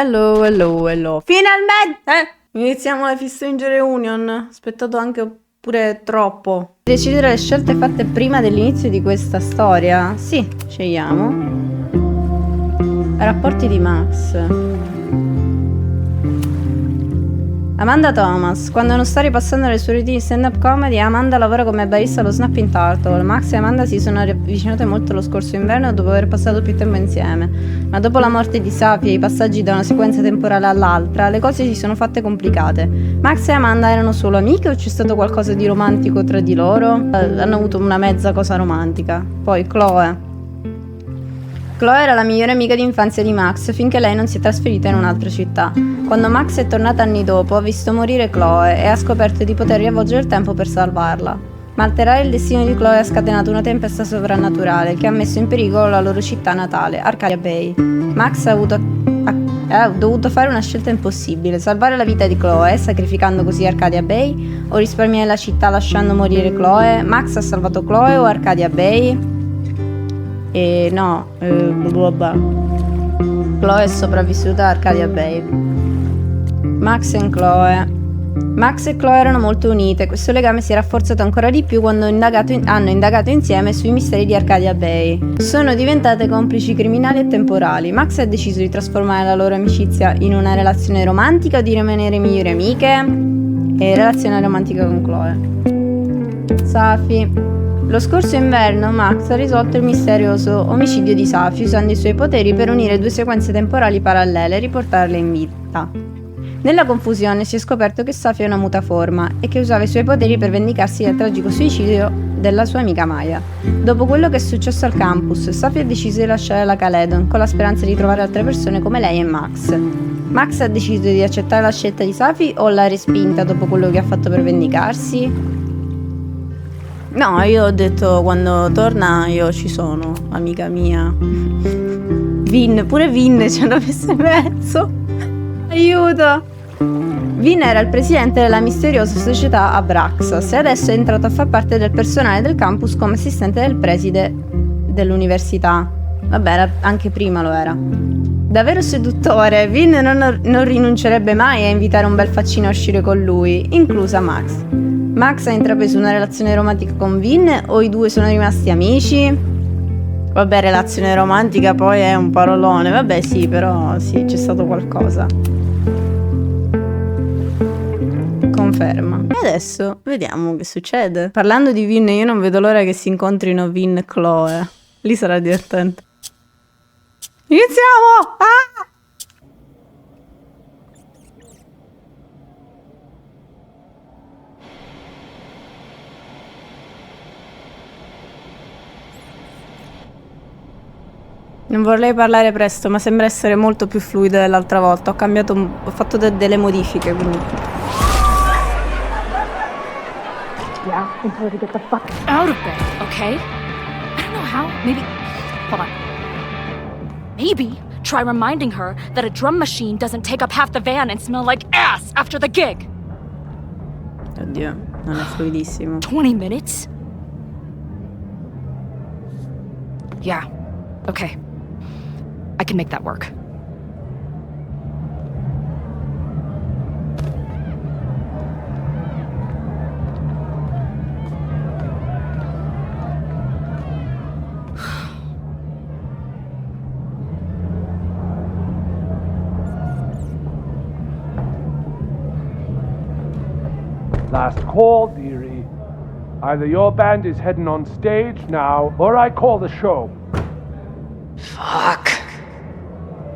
Hello, hello, hello. Finalmente iniziamo la Stranger Reunion. Aspettato anche pure troppo. Decidere le scelte fatte prima dell'inizio di questa storia? Sì, scegliamo. Rapporti di Max. Amanda Thomas. Quando non sta ripassando le sue routine di stand-up comedy, Amanda lavora come barista allo Snapping Turtle. Max e Amanda si sono avvicinate molto lo scorso inverno dopo aver passato più tempo insieme. Ma dopo la morte di Safi e i passaggi da una sequenza temporale all'altra, le cose si sono fatte complicate. Max e Amanda erano solo amiche o c'è stato qualcosa di romantico tra di loro? Hanno avuto una mezza cosa romantica. Poi Chloe. Chloe era la migliore amica di infanzia di Max finché lei non si è trasferita in un'altra città. Quando Max è tornato anni dopo, ha visto morire Chloe e ha scoperto di poter riavvolgere il tempo per salvarla. Ma alterare il destino di Chloe ha scatenato una tempesta sovrannaturale che ha messo in pericolo la loro città natale, Arcadia Bay. Max ha dovuto fare una scelta impossibile: salvare la vita di Chloe, sacrificando così Arcadia Bay, o risparmiare la città lasciando morire Chloe. Max ha salvato Chloe o Arcadia Bay? Chloe è sopravvissuta a Arcadia Bay. Max e Chloe. Max e Chloe erano molto unite. Questo legame si è rafforzato ancora di più quando hanno indagato insieme sui misteri di Arcadia Bay. Sono diventate complici criminali e temporali. Max ha deciso di trasformare la loro amicizia in una relazione romantica o di rimanere migliori amiche? E relazione romantica con Chloe. Safi. Lo scorso inverno Max ha risolto il misterioso omicidio di Safi usando i suoi poteri per unire due sequenze temporali parallele e riportarle in vita. Nella confusione si è scoperto che Safi è una mutaforma e che usava i suoi poteri per vendicarsi del tragico suicidio della sua amica Maya. Dopo quello che è successo al campus, Safi ha deciso di lasciare la Caledon con la speranza di trovare altre persone come lei e Max. Max ha deciso di accettare la scelta di Safi o l'ha respinta dopo quello che ha fatto per vendicarsi? No, io ho detto quando torna io ci sono, amica mia. Pure Vin ci hanno messo in mezzo. Aiuto! Vin era il presidente della misteriosa società Abraxas e adesso è entrato a far parte del personale del campus come assistente del preside dell'università. Vabbè, anche prima lo era. Davvero seduttore, Vin non rinuncerebbe mai a invitare un bel faccino a uscire con lui, inclusa Max. Max ha intrapreso una relazione romantica con Vin o i due sono rimasti amici? Vabbè, relazione romantica poi è un parolone. Vabbè sì, però sì, c'è stato qualcosa. Conferma. E adesso vediamo che succede. Parlando di Vin, io non vedo l'ora che si incontrino Vin e Chloe. Lì sarà divertente. Iniziamo! Ah! Non vorrei parlare presto, ma sembra essere molto più fluida dell'altra volta. Ho fatto delle modifiche, quindi. Yeah, and tell her to get the fuck out of bed, okay? I don't know how. Maybe. Hold on. Maybe try reminding her that a drum machine doesn't take up half the van and smell like ass after the gig. Oddio, non è fluidissimo. 20 minutes? Yeah. Okay. I can make that work. Last call, dearie. Either your band is heading on stage now, or I call the show. Fuck.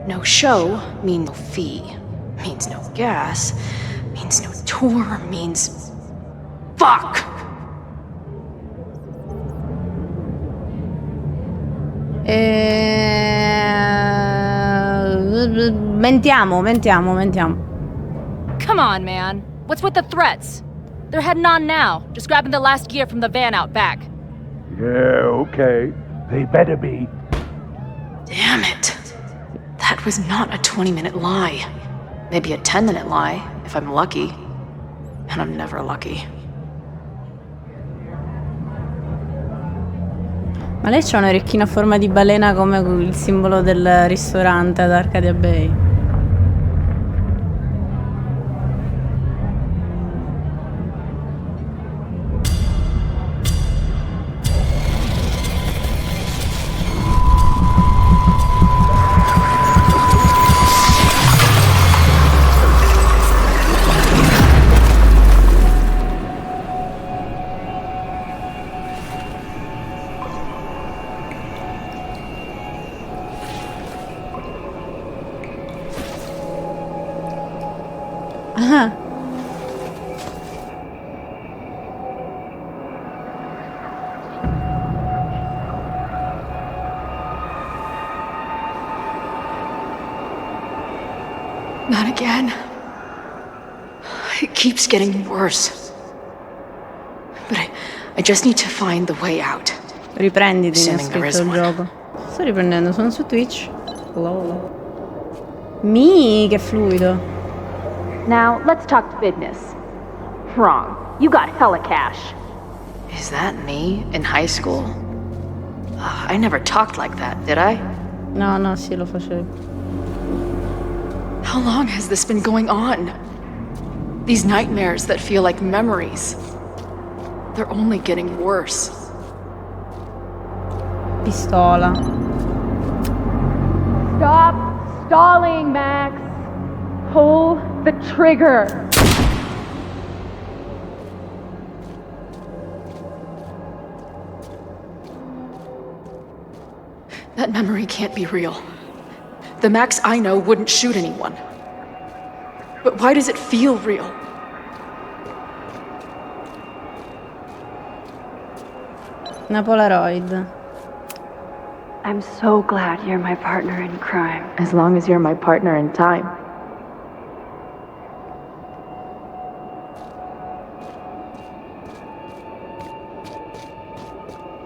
No show means no fee, means no gas, means no tour, means... Fuck! Mentiamo. Come on, man. What's with the threats? They're heading on now, just grabbing the last gear from the van out back. Yeah, okay. They better be. Damn it. That was not a 20-minute lie. Maybe a 10-minute lie, if I'm lucky. And I'm never lucky. Ma lei c'ha un orecchino a forma di balena come il simbolo del ristorante ad Arcadia Bay. Ah. Not again. It keeps getting worse. But I just need to find the way out. Riprenditi, mi ha Assuming there scritto is il one. gioco. Sto riprendendo, sono su Twitch. Lol. Che fluido. Now, let's talk business. Wrong. You got hella cash. Is that me in high school? I never talked like that, did I? No, sì, lo facevo. How long has this been going on? These nightmares that feel like memories. They're only getting worse. Pistola. Stop stalling, Max. Pull the trigger. That memory can't be real. The Max I know wouldn't shoot anyone. But why does it feel real? Una Polaroid. I'm so glad you're my partner in crime. As long as you're my partner in time.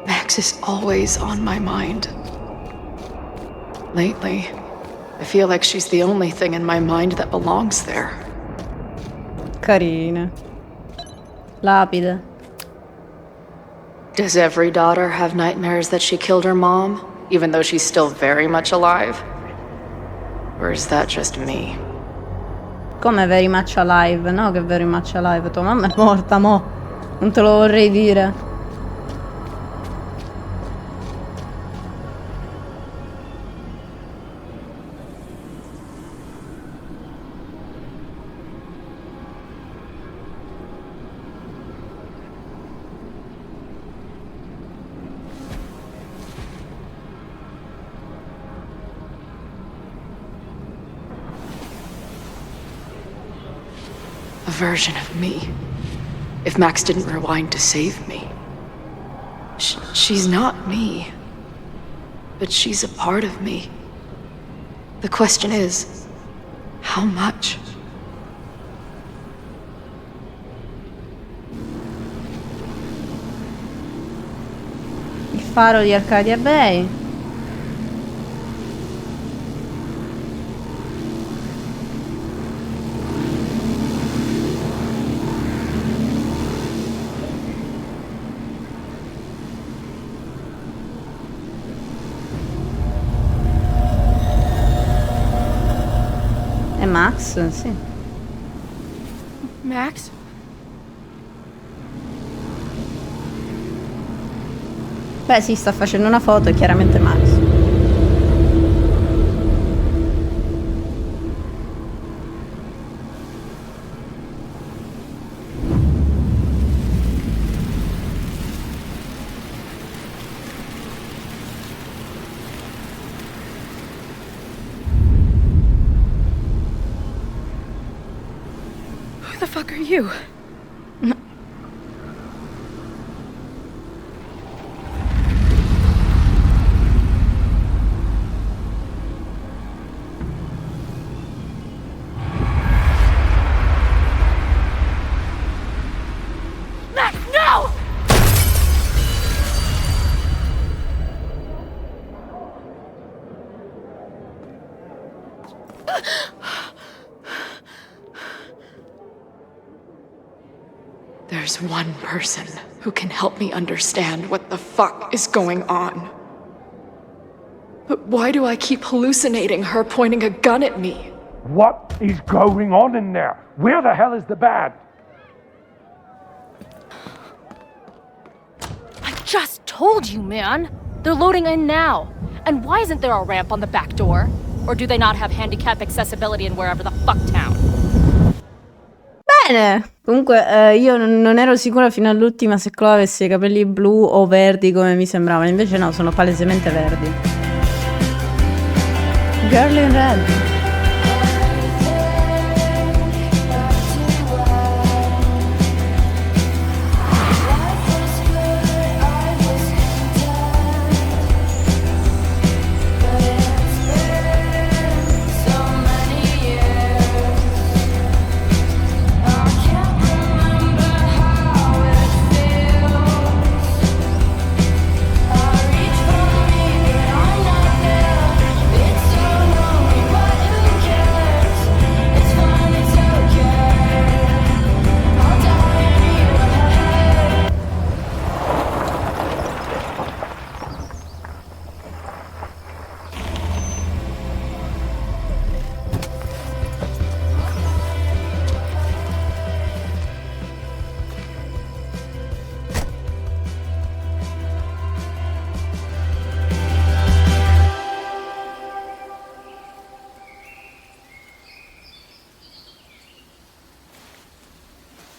Max is always on my mind. Lately, I feel like she's the only thing in my mind that belongs there. Carina. Lapide. Does every daughter have nightmares that she killed her mom, even though she's still very much alive? Or is that just me? Come very much alive? No, che very much alive. Tua mamma è morta, mo. Non te lo vorrei dire. A version of me. If Max didn't rewind to save me. She's not me. But she's a part of me. The question is, how much? Il faro di Arcadia Bay. Max, sì. Max? Beh, sì, sta facendo una foto, è chiaramente Max. Who the fuck are you? Max, no! There's one person who can help me understand what the fuck is going on. But why do I keep hallucinating her pointing a gun at me? What is going on in there? Where the hell is the band? I just told you, man. They're loading in now. And why isn't there a ramp on the back door? Or do they not have handicap accessibility in wherever the fuck town? Bene! Comunque io non ero sicura fino all'ultima se Chloe avesse i capelli blu o verdi come mi sembrava, invece no, sono palesemente verdi. Girl in Red.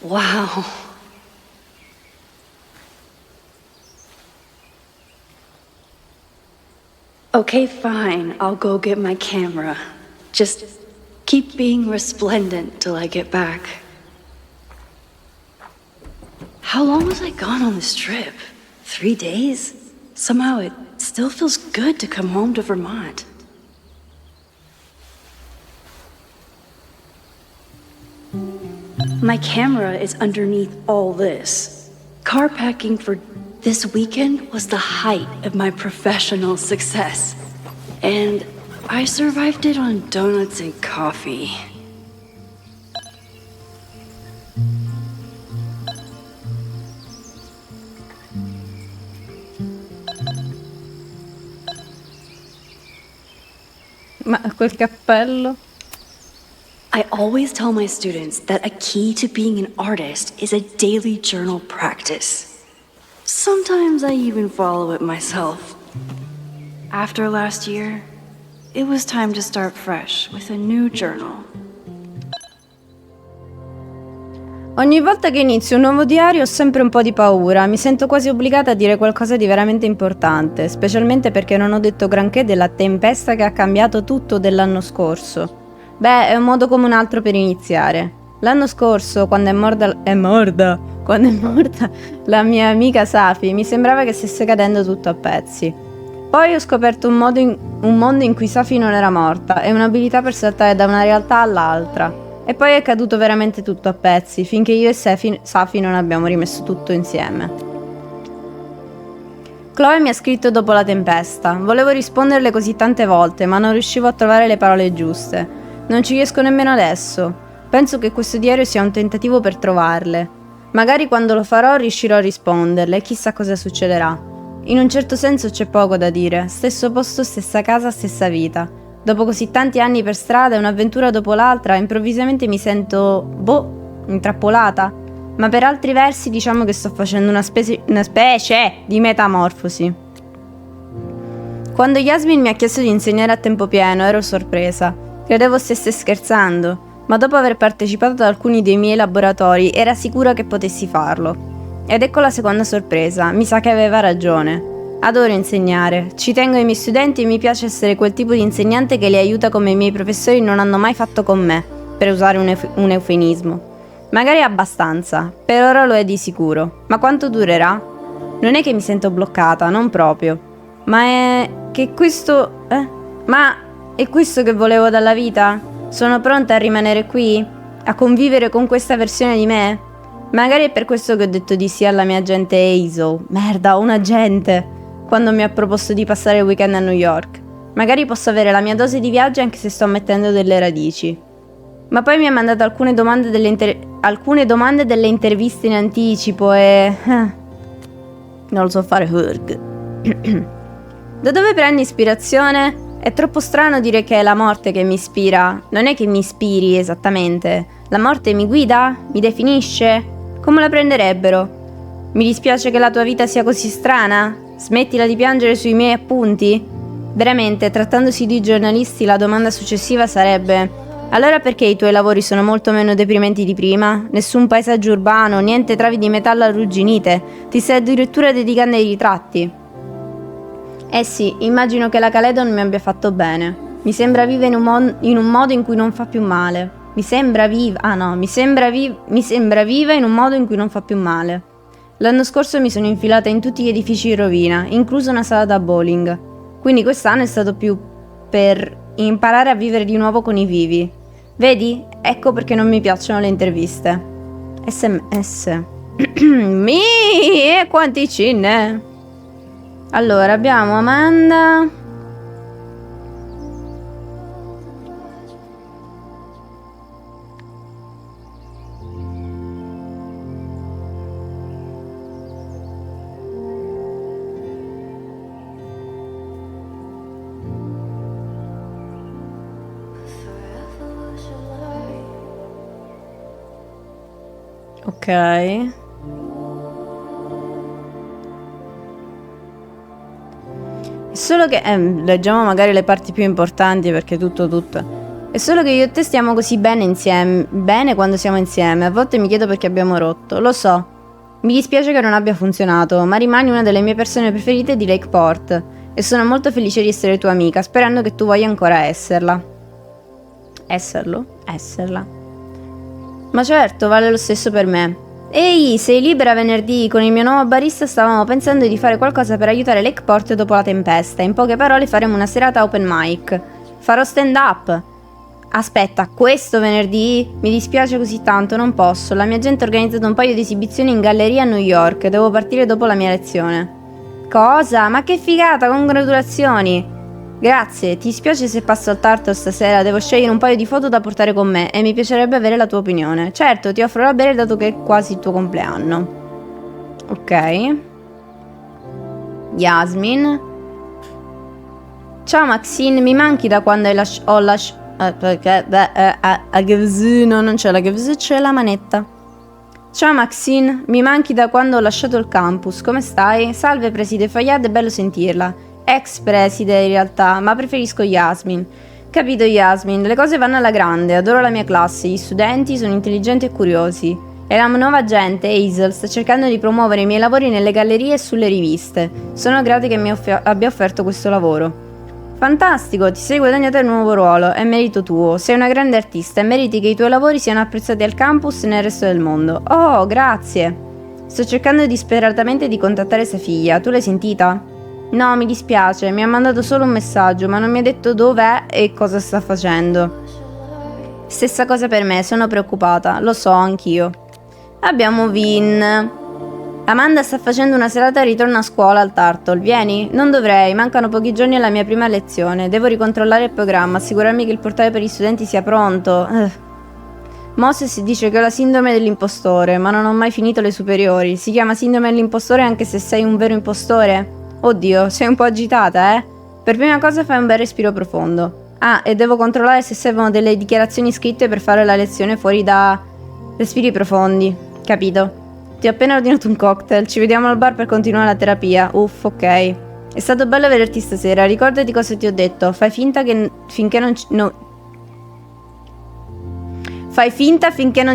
Wow. Okay, fine. I'll go get my camera. Just keep being resplendent till I get back. How long was I gone on this trip? 3 days? Somehow it still feels good to come home to Vermont. My camera is underneath all this. Car packing for this weekend was the height of my professional success. And I survived it on donuts and coffee. Ma quel cappello? I always tell my students that a key to being an artist is a daily journal practice. Sometimes I even follow it myself. After last year, it was time to start fresh with a new journal. Ogni volta che inizio un nuovo diario ho sempre un po' di paura, mi sento quasi obbligata a dire qualcosa di veramente importante, specialmente perché non ho detto granché della tempesta che ha cambiato tutto dell'anno scorso. Beh, è un modo come un altro per iniziare. L'anno scorso, quando è morta la mia amica Safi, mi sembrava che stesse cadendo tutto a pezzi. Poi ho scoperto un mondo in cui Safi non era morta e un'abilità per saltare da una realtà all'altra. E poi è caduto veramente tutto a pezzi, finché io e Safi non abbiamo rimesso tutto insieme. Chloe mi ha scritto dopo la tempesta. Volevo risponderle così tante volte, ma non riuscivo a trovare le parole giuste. Non ci riesco nemmeno adesso. Penso che questo diario sia un tentativo per trovarle. Magari quando lo farò riuscirò a risponderle e chissà cosa succederà. In un certo senso c'è poco da dire. Stesso posto, stessa casa, stessa vita. Dopo così tanti anni per strada e un'avventura dopo l'altra, improvvisamente mi sento, intrappolata. Ma per altri versi diciamo che sto facendo una specie di metamorfosi. Quando Yasmin mi ha chiesto di insegnare a tempo pieno ero sorpresa. Credevo stesse scherzando, ma dopo aver partecipato ad alcuni dei miei laboratori era sicura che potessi farlo. Ed ecco la seconda sorpresa, mi sa che aveva ragione. Adoro insegnare, ci tengo ai miei studenti e mi piace essere quel tipo di insegnante che li aiuta come i miei professori non hanno mai fatto con me, per usare un eufemismo. Magari abbastanza, per ora lo è di sicuro, ma quanto durerà? Non è che mi sento bloccata, non proprio, ma è che questo... Ma è questo che volevo dalla vita? Sono pronta a rimanere qui? A convivere con questa versione di me? Magari è per questo che ho detto di sì alla mia agente Hazel. Merda, un agente! Quando mi ha proposto di passare il weekend a New York. Magari posso avere la mia dose di viaggio anche se sto mettendo delle radici. Ma poi mi ha mandato alcune domande delle interviste in anticipo e... non lo so fare. Da dove prendi ispirazione? È troppo strano dire che è la morte che mi ispira. Non è che mi ispiri esattamente. La morte mi guida? Mi definisce? Come la prenderebbero? Mi dispiace che la tua vita sia così strana? Smettila di piangere sui miei appunti? Veramente, trattandosi di giornalisti, la domanda successiva sarebbe: allora perché i tuoi lavori sono molto meno deprimenti di prima? Nessun paesaggio urbano, niente travi di metallo arrugginite. Ti stai addirittura dedicando ai ritratti. Eh sì, immagino che la Caledon mi abbia fatto bene. Mi sembra viva in un modo in cui non fa più male. Mi sembra viva in un modo in cui non fa più male. L'anno scorso mi sono infilata in tutti gli edifici in rovina, incluso una sala da bowling. Quindi quest'anno è stato più per imparare a vivere di nuovo con i vivi. Vedi? Ecco perché non mi piacciono le interviste. SMS. Quanti cinne! Allora, abbiamo Amanda. Ok. Solo che leggiamo magari le parti più importanti perché tutto. È solo che io e te stiamo così bene insieme. Bene quando siamo insieme. A volte mi chiedo perché abbiamo rotto. Lo so. Mi dispiace che non abbia funzionato, ma rimani una delle mie persone preferite di Lakeport. E sono molto felice di essere tua amica, sperando che tu voglia ancora esserla. Esserlo? Esserla. Ma certo, vale lo stesso per me. Ehi, sei libera venerdì? Con il mio nuovo barista stavamo pensando di fare qualcosa per aiutare Lakeport dopo la tempesta. In poche parole faremo una serata open mic. Farò stand up. Aspetta, questo venerdì? Mi dispiace così tanto, non posso. La mia gente ha organizzato un paio di esibizioni in galleria a New York. Devo partire dopo la mia lezione. Cosa? Ma che figata, congratulazioni! Grazie, ti spiace se passo al tarto stasera? Devo scegliere un paio di foto da portare con me e mi piacerebbe avere la tua opinione. Certo, ti offro da bere dato che è quasi il tuo compleanno. Ok. Yasmin. Ciao Maxine, mi manchi da quando ho lasciato... no, non c'è la GVZ, c'è la manetta. Ciao Maxine, mi manchi da quando ho lasciato il campus, come stai? Salve preside Fayad, è bello sentirla. Ex preside in realtà, ma preferisco Yasmin. Capito Yasmin, le cose vanno alla grande, adoro la mia classe, gli studenti sono intelligenti e curiosi. E la nuova gente, Hazel, sta cercando di promuovere i miei lavori nelle gallerie e sulle riviste. Sono grata che mi abbia offerto questo lavoro. Fantastico, ti sei guadagnato il nuovo ruolo, è merito tuo, sei una grande artista e meriti che i tuoi lavori siano apprezzati al campus e nel resto del mondo. Oh, grazie! Sto cercando disperatamente di contattare sua figlia, tu l'hai sentita? No, mi dispiace, mi ha mandato solo un messaggio, ma non mi ha detto dov'è e cosa sta facendo. Stessa cosa per me, sono preoccupata, lo so anch'io. Abbiamo Vin. Amanda sta facendo una serata di ritorno a scuola al Tartle, vieni? Non dovrei, mancano pochi giorni alla mia prima lezione, devo ricontrollare il programma, assicurarmi che il portale per gli studenti sia pronto. Moses dice che ho la sindrome dell'impostore, ma non ho mai finito le superiori. Si chiama sindrome dell'impostore anche se sei un vero impostore? Oddio, sei un po' agitata, eh? Per prima cosa fai un bel respiro profondo. Ah, e devo controllare se servono delle dichiarazioni scritte per fare la lezione fuori da respiri profondi. Capito? Ti ho appena ordinato un cocktail, ci vediamo al bar per continuare la terapia. Uff, ok. È stato bello vederti stasera, ricordati cosa ti ho detto. Fai finta finché non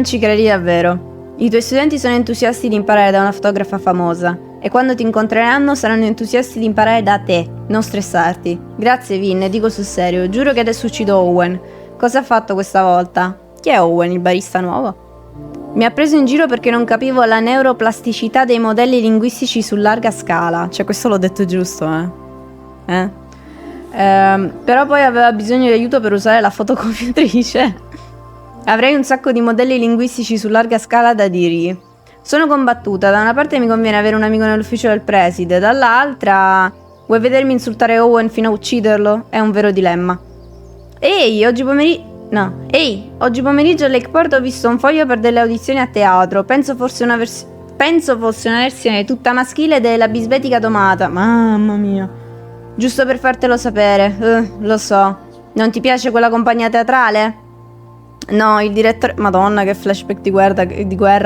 ci credi davvero. I tuoi studenti sono entusiasti di imparare da una fotografa famosa e quando ti incontreranno saranno entusiasti di imparare da te, non stressarti. Grazie Vin, dico sul serio, giuro che adesso uccido Owen. Cosa ha fatto questa volta? Chi è Owen, il barista nuovo? Mi ha preso in giro perché non capivo la neuroplasticità dei modelli linguistici su larga scala. Cioè, questo l'ho detto giusto, però poi aveva bisogno di aiuto per usare la fotocopiatrice. Avrei un sacco di modelli linguistici su larga scala da dirgli. Sono combattuta, da una parte mi conviene avere un amico nell'ufficio del preside, dall'altra... Vuoi vedermi insultare Owen fino a ucciderlo? È un vero dilemma. Oggi pomeriggio a Lakeport ho visto un foglio per delle audizioni a teatro. Penso fosse una versione tutta maschile della bisbetica domata. Mamma mia. Giusto per fartelo sapere. Lo so. Non ti piace quella compagnia teatrale? No, il direttore... Madonna, che flashback di guerra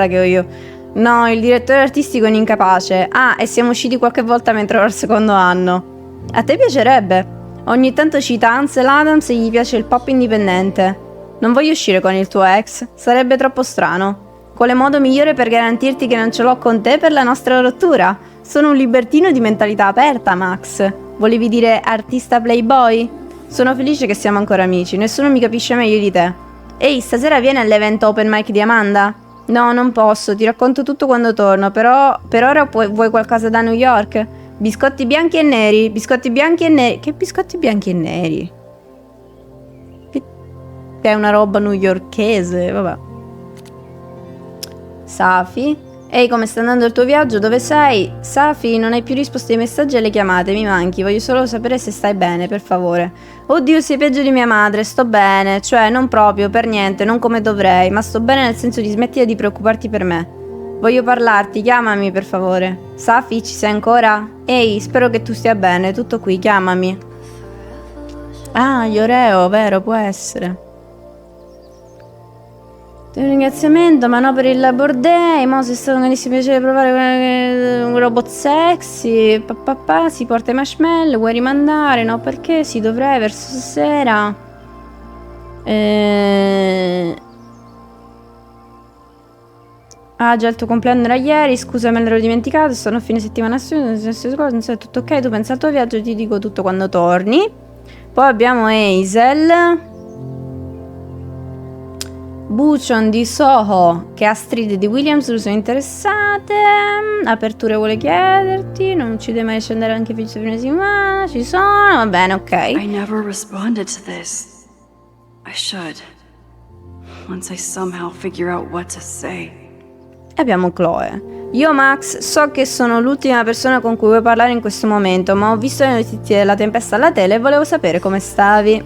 che ho io. No, il direttore artistico è un incapace. Ah, e siamo usciti qualche volta mentre ero al secondo anno. A te piacerebbe? Ogni tanto cita Ansel Adams e gli piace il pop indipendente. Non voglio uscire con il tuo ex, sarebbe troppo strano. Quale modo migliore per garantirti che non ce l'ho con te per la nostra rottura? Sono un libertino di mentalità aperta, Max. Volevi dire artista playboy? Sono felice che siamo ancora amici, nessuno mi capisce meglio di te. Ehi, stasera vieni all'evento open mic di Amanda? No, non posso, ti racconto tutto quando torno, però per ora vuoi qualcosa da New York? Biscotti bianchi e neri, biscotti bianchi e neri. Che biscotti bianchi e neri? Che è una roba newyorkese, vabbè. Safi. Ehi, come sta andando il tuo viaggio? Dove sei? Safi, non hai più risposto ai messaggi e alle chiamate, mi manchi, voglio solo sapere se stai bene, per favore. Oddio, sei peggio di mia madre, sto bene, cioè non proprio, per niente, non come dovrei, ma sto bene nel senso di smettila di preoccuparti per me. Voglio parlarti, chiamami per favore. Safi, ci sei ancora? Ehi, spero che tu stia bene, tutto qui, chiamami. Ah, gli Oreo, vero, può essere. Un ringraziamento, ma no per il Labor Day. Mo se è stato un grandissimo piacere provare un robot sexy. Si porta i marshmallow, vuoi rimandare? No, perché? Sì, dovrei, verso stasera. Ah, già il tuo compleanno era ieri, scusa me l'ero dimenticato, sono a fine settimana, non so, è tutto ok, tu pensa al tuo viaggio, ti dico tutto quando torni. Poi abbiamo Hazel, Buccion di Soho, che Astrid di Williams sono interessate. Aperture vuole chiederti, non uccide mai scendere anche questa fine settimana, ci sono, va bene, ok. I never responded to this. I should. Once I somehow figure out what to say. E abbiamo Chloe. Io Max so che sono l'ultima persona con cui vuoi parlare in questo momento, ma ho visto le notizie della tempesta alla tele e volevo sapere come stavi.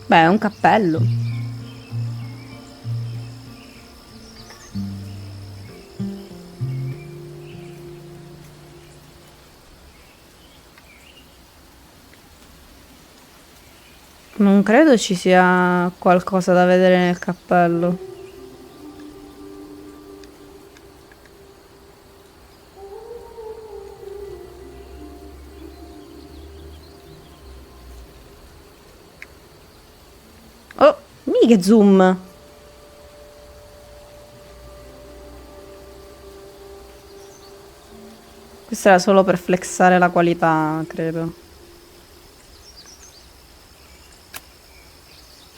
Beh, è un cappello. Non credo ci sia qualcosa da vedere nel cappello. Oh, mica zoom. Questo era solo per flexare la qualità, credo.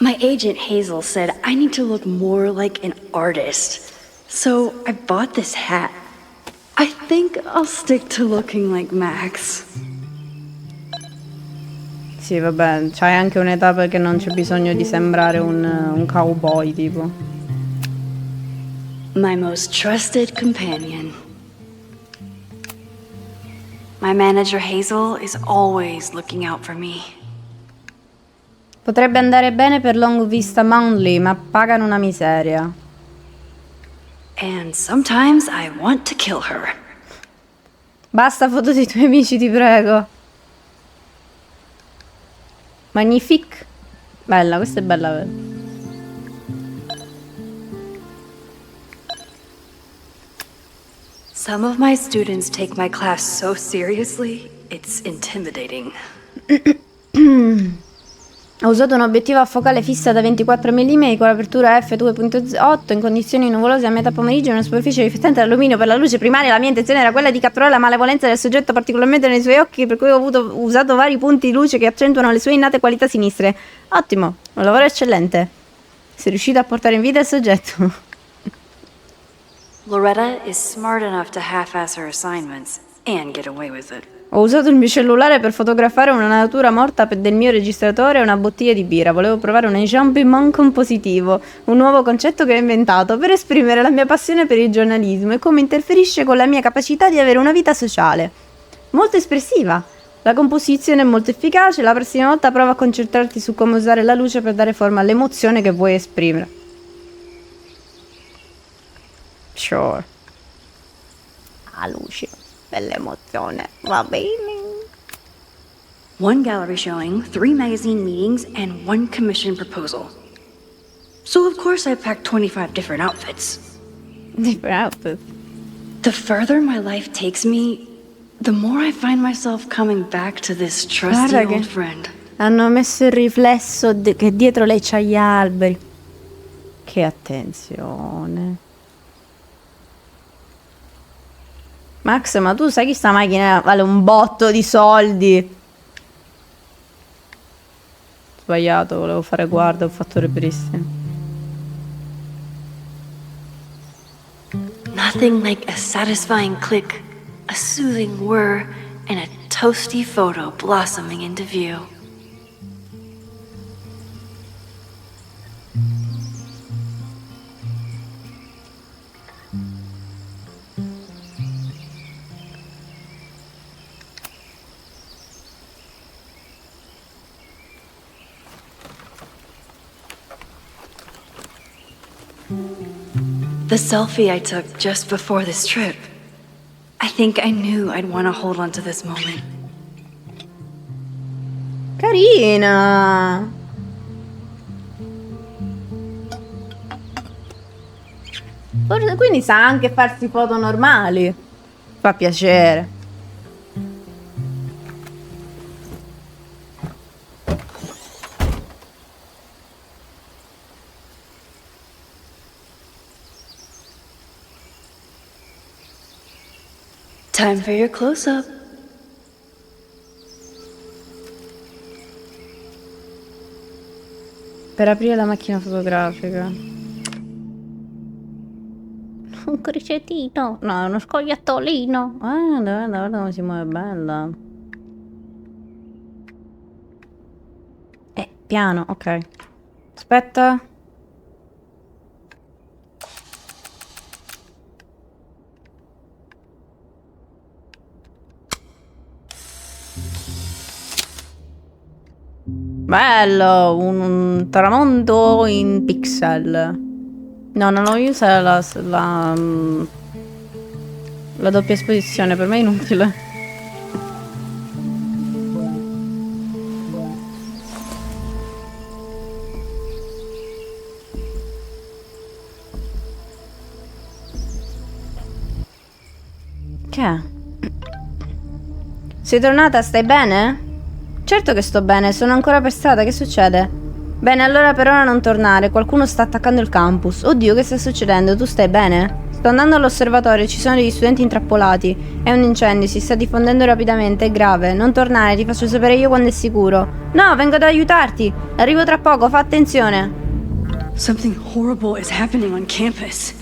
My agent Hazel said I need to look more like an artist. So I bought this hat. I think I'll stick to looking like Max. Sì, vabbè, c'hai anche un'età perché non c'è bisogno di sembrare un cowboy, tipo. My most trusted companion. My manager Hazel is always looking out for me. Potrebbe andare bene per Long Vista Mountley, ma pagano una miseria. And sometimes I want to kill her. Basta foto dei tuoi amici, ti prego. Magnifique. Bella, questa è bella. Some of my students take my class so seriously, it's intimidating. Ho usato un obiettivo a focale fissa da 24 mm con l'apertura f2.8 in condizioni nuvolose a metà pomeriggio e una superficie riflettente d'alluminio per la luce primaria. La mia intenzione era quella di catturare la malevolenza del soggetto, particolarmente nei suoi occhi, per cui ho usato vari punti di luce che accentuano le sue innate qualità sinistre. Ottimo, un lavoro eccellente. Sei riuscito a portare in vita il soggetto. Loretta is smart enough to half-ass her assignments and get away with it. Ho usato il mio cellulare per fotografare una natura morta del mio registratore e una bottiglia di birra. Volevo provare un enjambment compositivo, un nuovo concetto che ho inventato per esprimere la mia passione per il giornalismo e come interferisce con la mia capacità di avere una vita sociale. Molto espressiva. La composizione è molto efficace. La prossima volta prova a concentrarti su come usare la luce per dare forma all'emozione che vuoi esprimere. Sure. La luce. Bella emozione, va bene. One gallery showing, 3 magazine meetings, and 1 commission proposal. So of course I packed 25 different outfits. Different outfit. The further my life takes me, the more I find myself coming back to this trusty Guarda old che friend. hanno messo il riflesso che dietro lei c'ha gli alberi. Che attenzione. Max, ma tu sai che sta macchina vale un botto di soldi? Sbagliato, volevo fare guarda, ho fatto repristino. Nothing like a satisfying click, a soothing whir, and a toasty photo blossoming into view. The selfie I took just before this trip. I think I knew I'd want to hold on to this moment. Carina. Quindi sa anche farsi foto normali. Fa piacere. Time for your close-up. Per aprire la macchina fotografica. Un cricetino. No, è uno scoiattolino. Guarda come si muove, bella. Piano, ok. Aspetta. Bello, un tramonto in pixel. No, non voglio usare la doppia esposizione, per me è inutile. Che è? Sei tornata, stai bene? Certo che sto bene, sono ancora per strada, che succede? Bene, allora per ora non tornare, qualcuno sta attaccando il campus. Oddio, che sta succedendo? Tu stai bene? Sto andando all'osservatorio, ci sono degli studenti intrappolati. È un incendio, si sta diffondendo rapidamente, è grave. Non tornare, ti faccio sapere io quando è sicuro. No, vengo ad aiutarti. Arrivo tra poco, fa attenzione. Something horrible is happening on campus.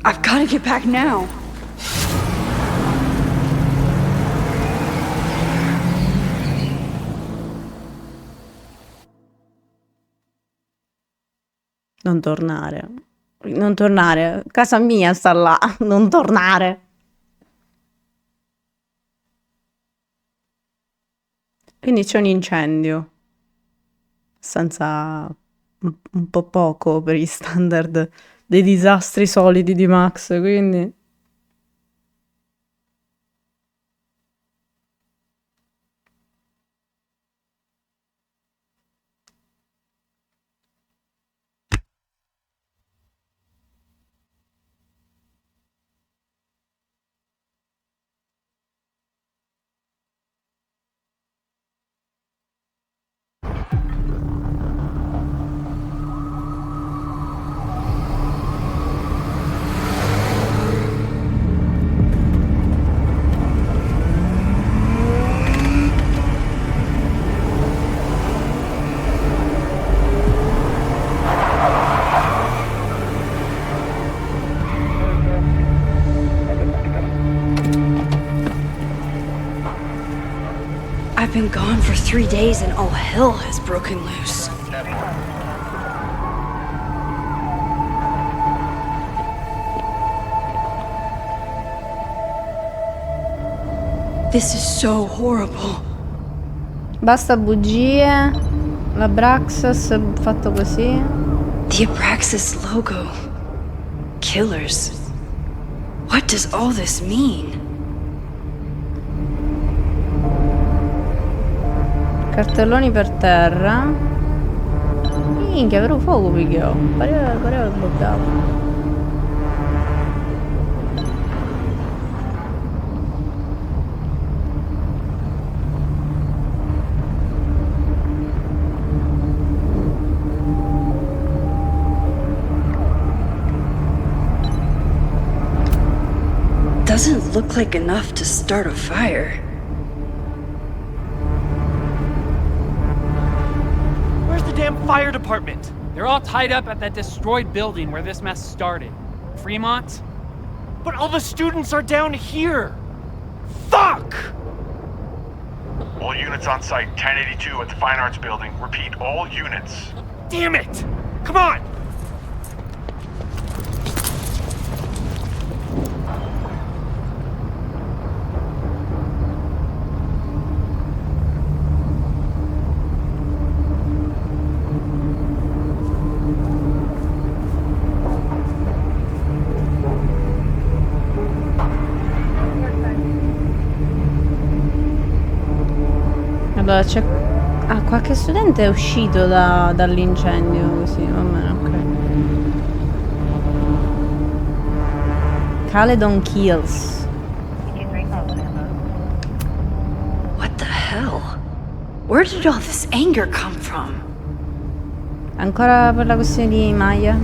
I've gotta get back now. Non tornare. Non tornare. Casa mia sta là. Non tornare. Quindi c'è un incendio. Abbastanza un po' poco per gli standard dei disastri solidi di Max, quindi... I've been gone for 3 days and all hell has broken loose. This is so horrible. Basta bugie. L'Abraxas fatto così. The Abraxas logo. Killers. What does all this mean? Cartelloni per terra. Minchia, vero fuoco pigliò. Pareva che bloccava. Doesn't look like enough to start a fire. Damn fire department! They're all tied up at that destroyed building where this mess started. Fremont? But all the students are down here! Fuck! All units on site, 1082 at the Fine Arts Building. Repeat, all units. Damn it! Come on! Allora c'è... Ah, qualche studente è uscito dall'incendio così, va bene, ok. Caledon Kills. What the hell? Where did all this anger come from? Ancora per la questione di Maya.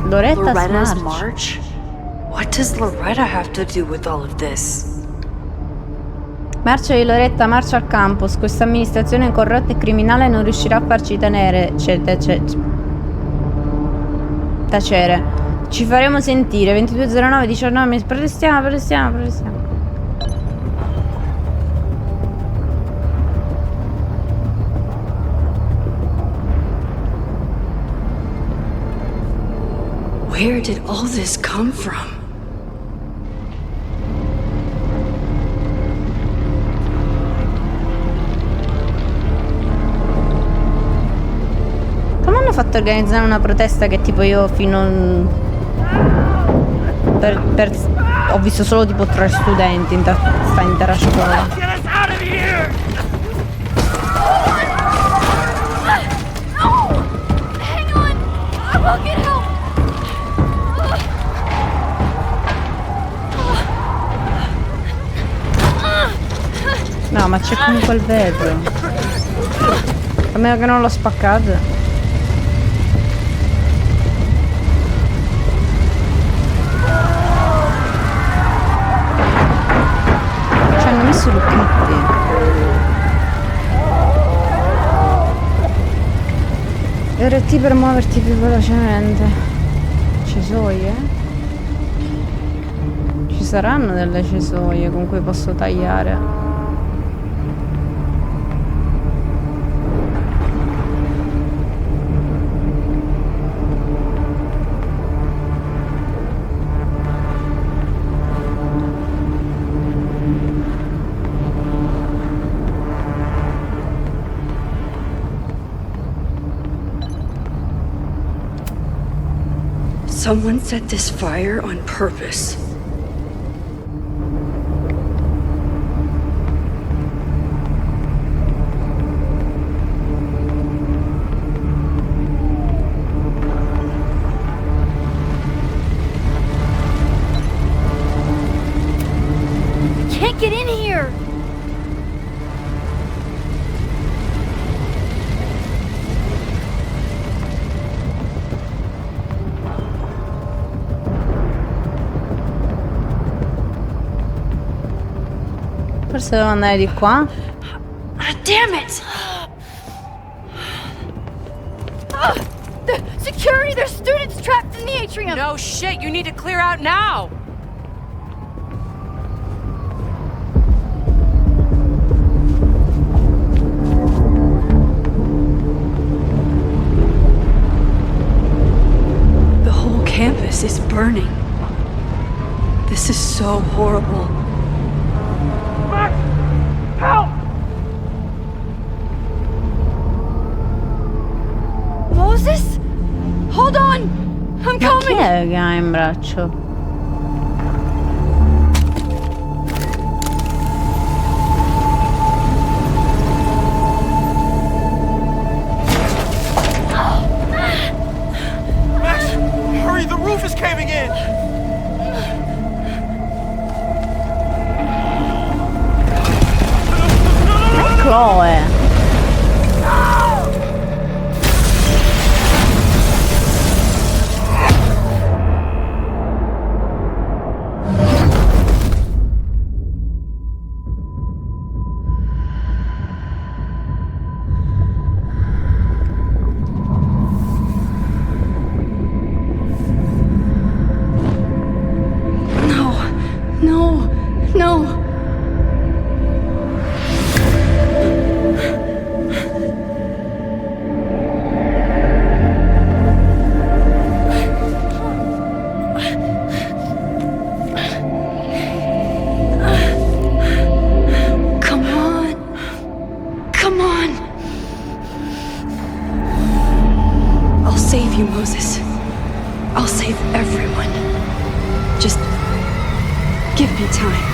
Loretta's Loretta's March. March? What does Loretta have to do with all of this? Marcia di Loretta, marcia al campus. Questa amministrazione corrotta e criminale non riuscirà a farci tacere. Ci faremo sentire. 22:09, 19. Protestiamo. Where did all this come from? Come hanno fatto a organizzare una protesta che tipo io fino ho visto solo tipo 3 studenti in sta intera scuola. Get us out of here! No! Hang on! I will get help! No, ma c'è comunque il vetro. A meno che non l'ho spaccato. Ci hanno messo i lucchetti. RT per muoverti più velocemente. Cesoie? Ci saranno delle cesoie con cui posso tagliare. Someone set this fire on purpose. Can't get in here! Forse devo andare di qua. Ah, damn it! The security! There's students trapped in the atrium! No shit, you need to clear out now! The whole campus is burning. This is so horrible. Max! Help! Moses? Hold on! I'm Ma chi coming! è che ha in braccio? Max, hurry, the roof is caving in! Chloe. No. Come on. I'll save you, Moses. I'll save everyone. Just give me time.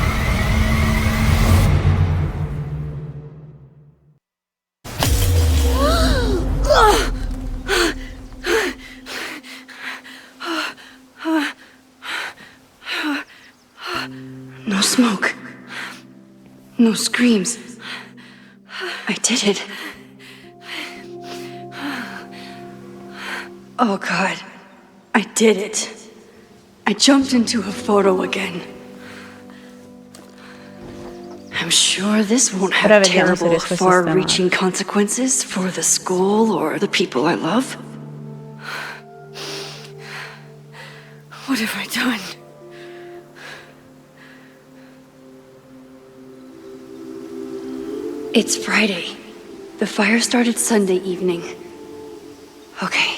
No smoke. No screams. I did it. Oh God, I did it. I jumped into a photo again. I'm sure this won't have Ora vediamo se terrible, riesco a sistemare. far-reaching consequences for the school or the people I love. What have I done? It's Friday. The fire started Sunday evening. Okay.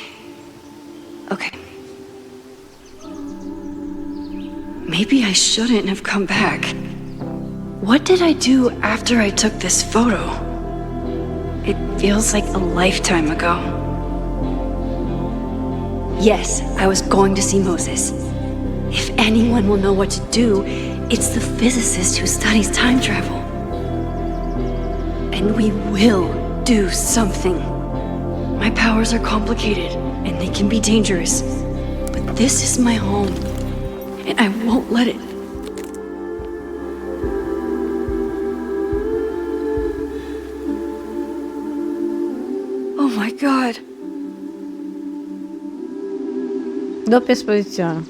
Maybe I shouldn't have come back. What did I do after I took this photo? It feels like a lifetime ago. Yes, I was going to see Moses. If anyone will know what to do, it's the physicist who studies time travel. And we will do something. My powers are complicated, and they can be dangerous. But this is my home, and I won't let it. Oh my God. Doppia esposizione.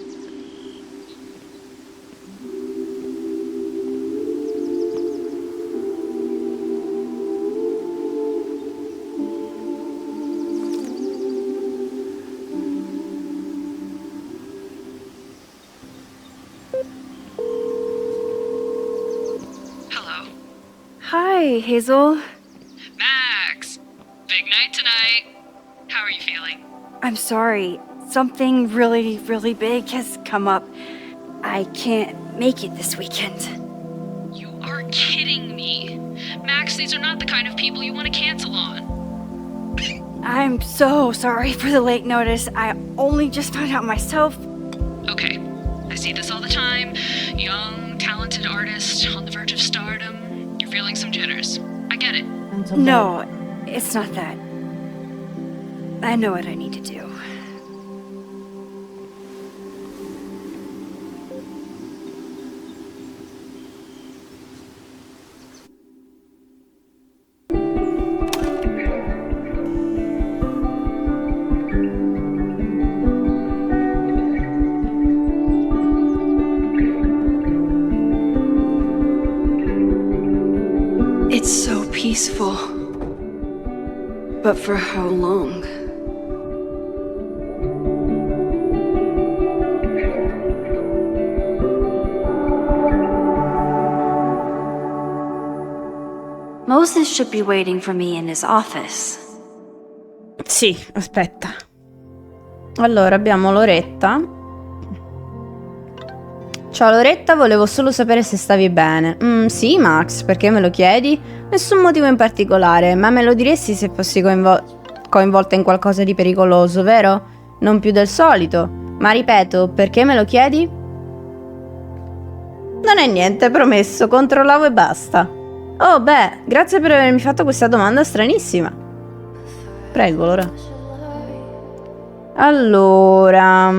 Hello. Hi, Hazel. Max! Big night tonight. How are you feeling? I'm sorry. Something really, really big has come up. I can't make it this weekend. You are kidding me. Max, these are not the kind of people you want to cancel on. I'm so sorry for the late notice. I only just found out myself. Okay, I see this all the time. Young, talented artist on the verge of stardom. You're feeling some jitters. I get it. No, it's not that. I know what I need to do. It's so peaceful. But for how long? Moses should be waiting for me in his office. Sì, aspetta. Allora, abbiamo Loretta. Ciao Loretta, volevo solo sapere se stavi bene. Sì, Max, perché me lo chiedi? Nessun motivo in particolare, ma me lo diresti se fossi coinvolta in qualcosa di pericoloso, vero? Non più del solito. Ma ripeto, perché me lo chiedi? Non è niente, promesso, controllavo e basta. Oh, beh, grazie per avermi fatto questa domanda stranissima. Prego, Laura. Allora...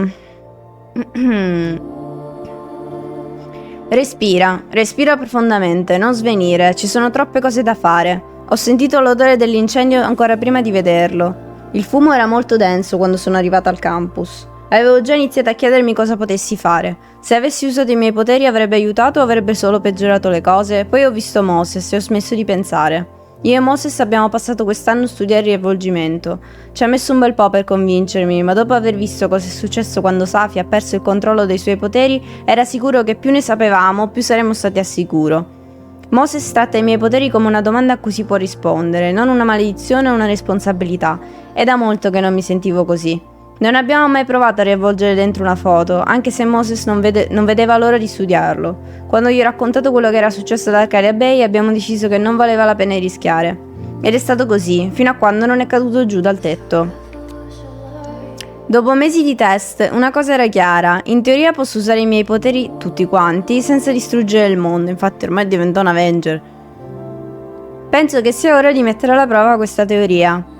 Respira profondamente, non svenire, ci sono troppe cose da fare. Ho sentito l'odore dell'incendio ancora prima di vederlo. Il fumo era molto denso quando sono arrivata al campus. Avevo già iniziato a chiedermi cosa potessi fare. Se avessi usato i miei poteri avrebbe aiutato o avrebbe solo peggiorato le cose? Poi ho visto Moses e ho smesso di pensare. Io e Moses abbiamo passato quest'anno a studiare il riavvolgimento. Ci ha messo un bel po' per convincermi, ma dopo aver visto cosa è successo quando Safi ha perso il controllo dei suoi poteri, era sicuro che più ne sapevamo, più saremmo stati al sicuro. Moses tratta i miei poteri come una domanda a cui si può rispondere, non una maledizione o una responsabilità. È da molto che non mi sentivo così. Non abbiamo mai provato a riavvolgere dentro una foto, anche se Moses non vedeva l'ora di studiarlo. Quando gli ho raccontato quello che era successo ad Arcadia Bay abbiamo deciso che non valeva la pena di rischiare. Ed è stato così, fino a quando non è caduto giù dal tetto. Dopo mesi di test, una cosa era chiara, in teoria posso usare i miei poteri tutti quanti senza distruggere il mondo, infatti ormai divento un Avenger. Penso che sia ora di mettere alla prova questa teoria.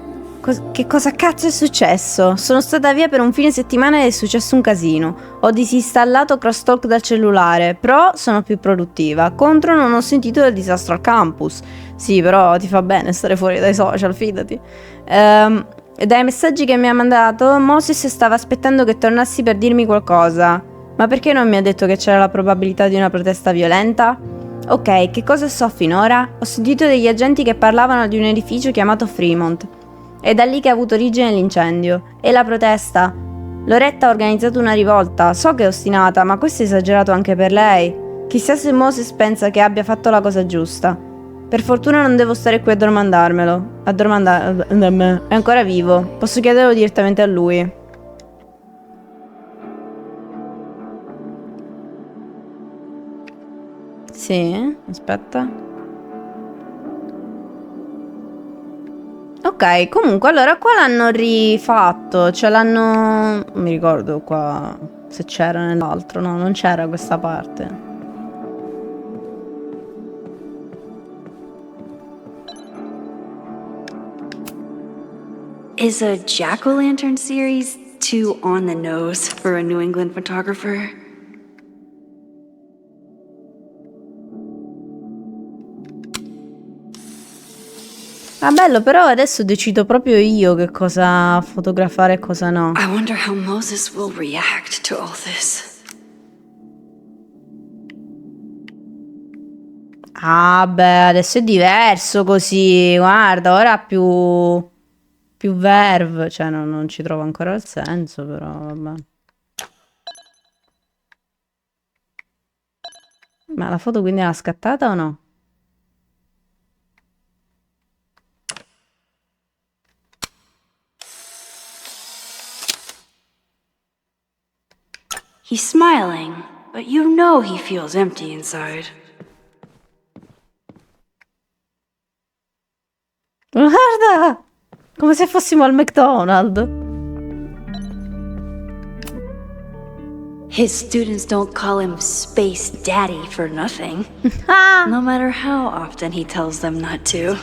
Che cosa cazzo è successo? Sono stata via per un fine settimana ed è successo un casino. Ho disinstallato Crosstalk dal cellulare, però sono più produttiva. Contro non ho sentito del disastro al campus. Sì, però ti fa bene stare fuori dai social, fidati. Dai messaggi che mi ha mandato, Moses stava aspettando che tornassi per dirmi qualcosa. Ma perché non mi ha detto che c'era la probabilità di una protesta violenta? Ok, che cosa so finora? Ho sentito degli agenti che parlavano di un edificio chiamato Fremont. È da lì che ha avuto origine l'incendio. E la protesta? Loretta ha organizzato una rivolta. So che è ostinata, ma questo è esagerato anche per lei. Chissà se Moses pensa che abbia fatto la cosa giusta. Per fortuna non devo stare qui a domandarmelo. È ancora vivo. Posso chiederlo direttamente a lui. Sì, aspetta. Ok, comunque allora qua l'hanno rifatto, cioè l'hanno... Non mi ricordo qua se c'era nell'altro, no, non c'era questa parte. Is a jack-o'-lantern series too on the nose for a New England photographer? Ah, bello, però adesso decido proprio io che cosa fotografare e cosa no. I wonder how Moses will react to all this. Ah, beh, adesso è diverso così, guarda, ora ha più verve, cioè non ci trovo ancora il senso, però vabbè. Ma la foto quindi l'ha scattata o no? He's smiling, but you know he feels empty inside. Guarda! Come se fossimo al McDonald's. His students don't call him Space Daddy for nothing. No matter how often he tells them not to.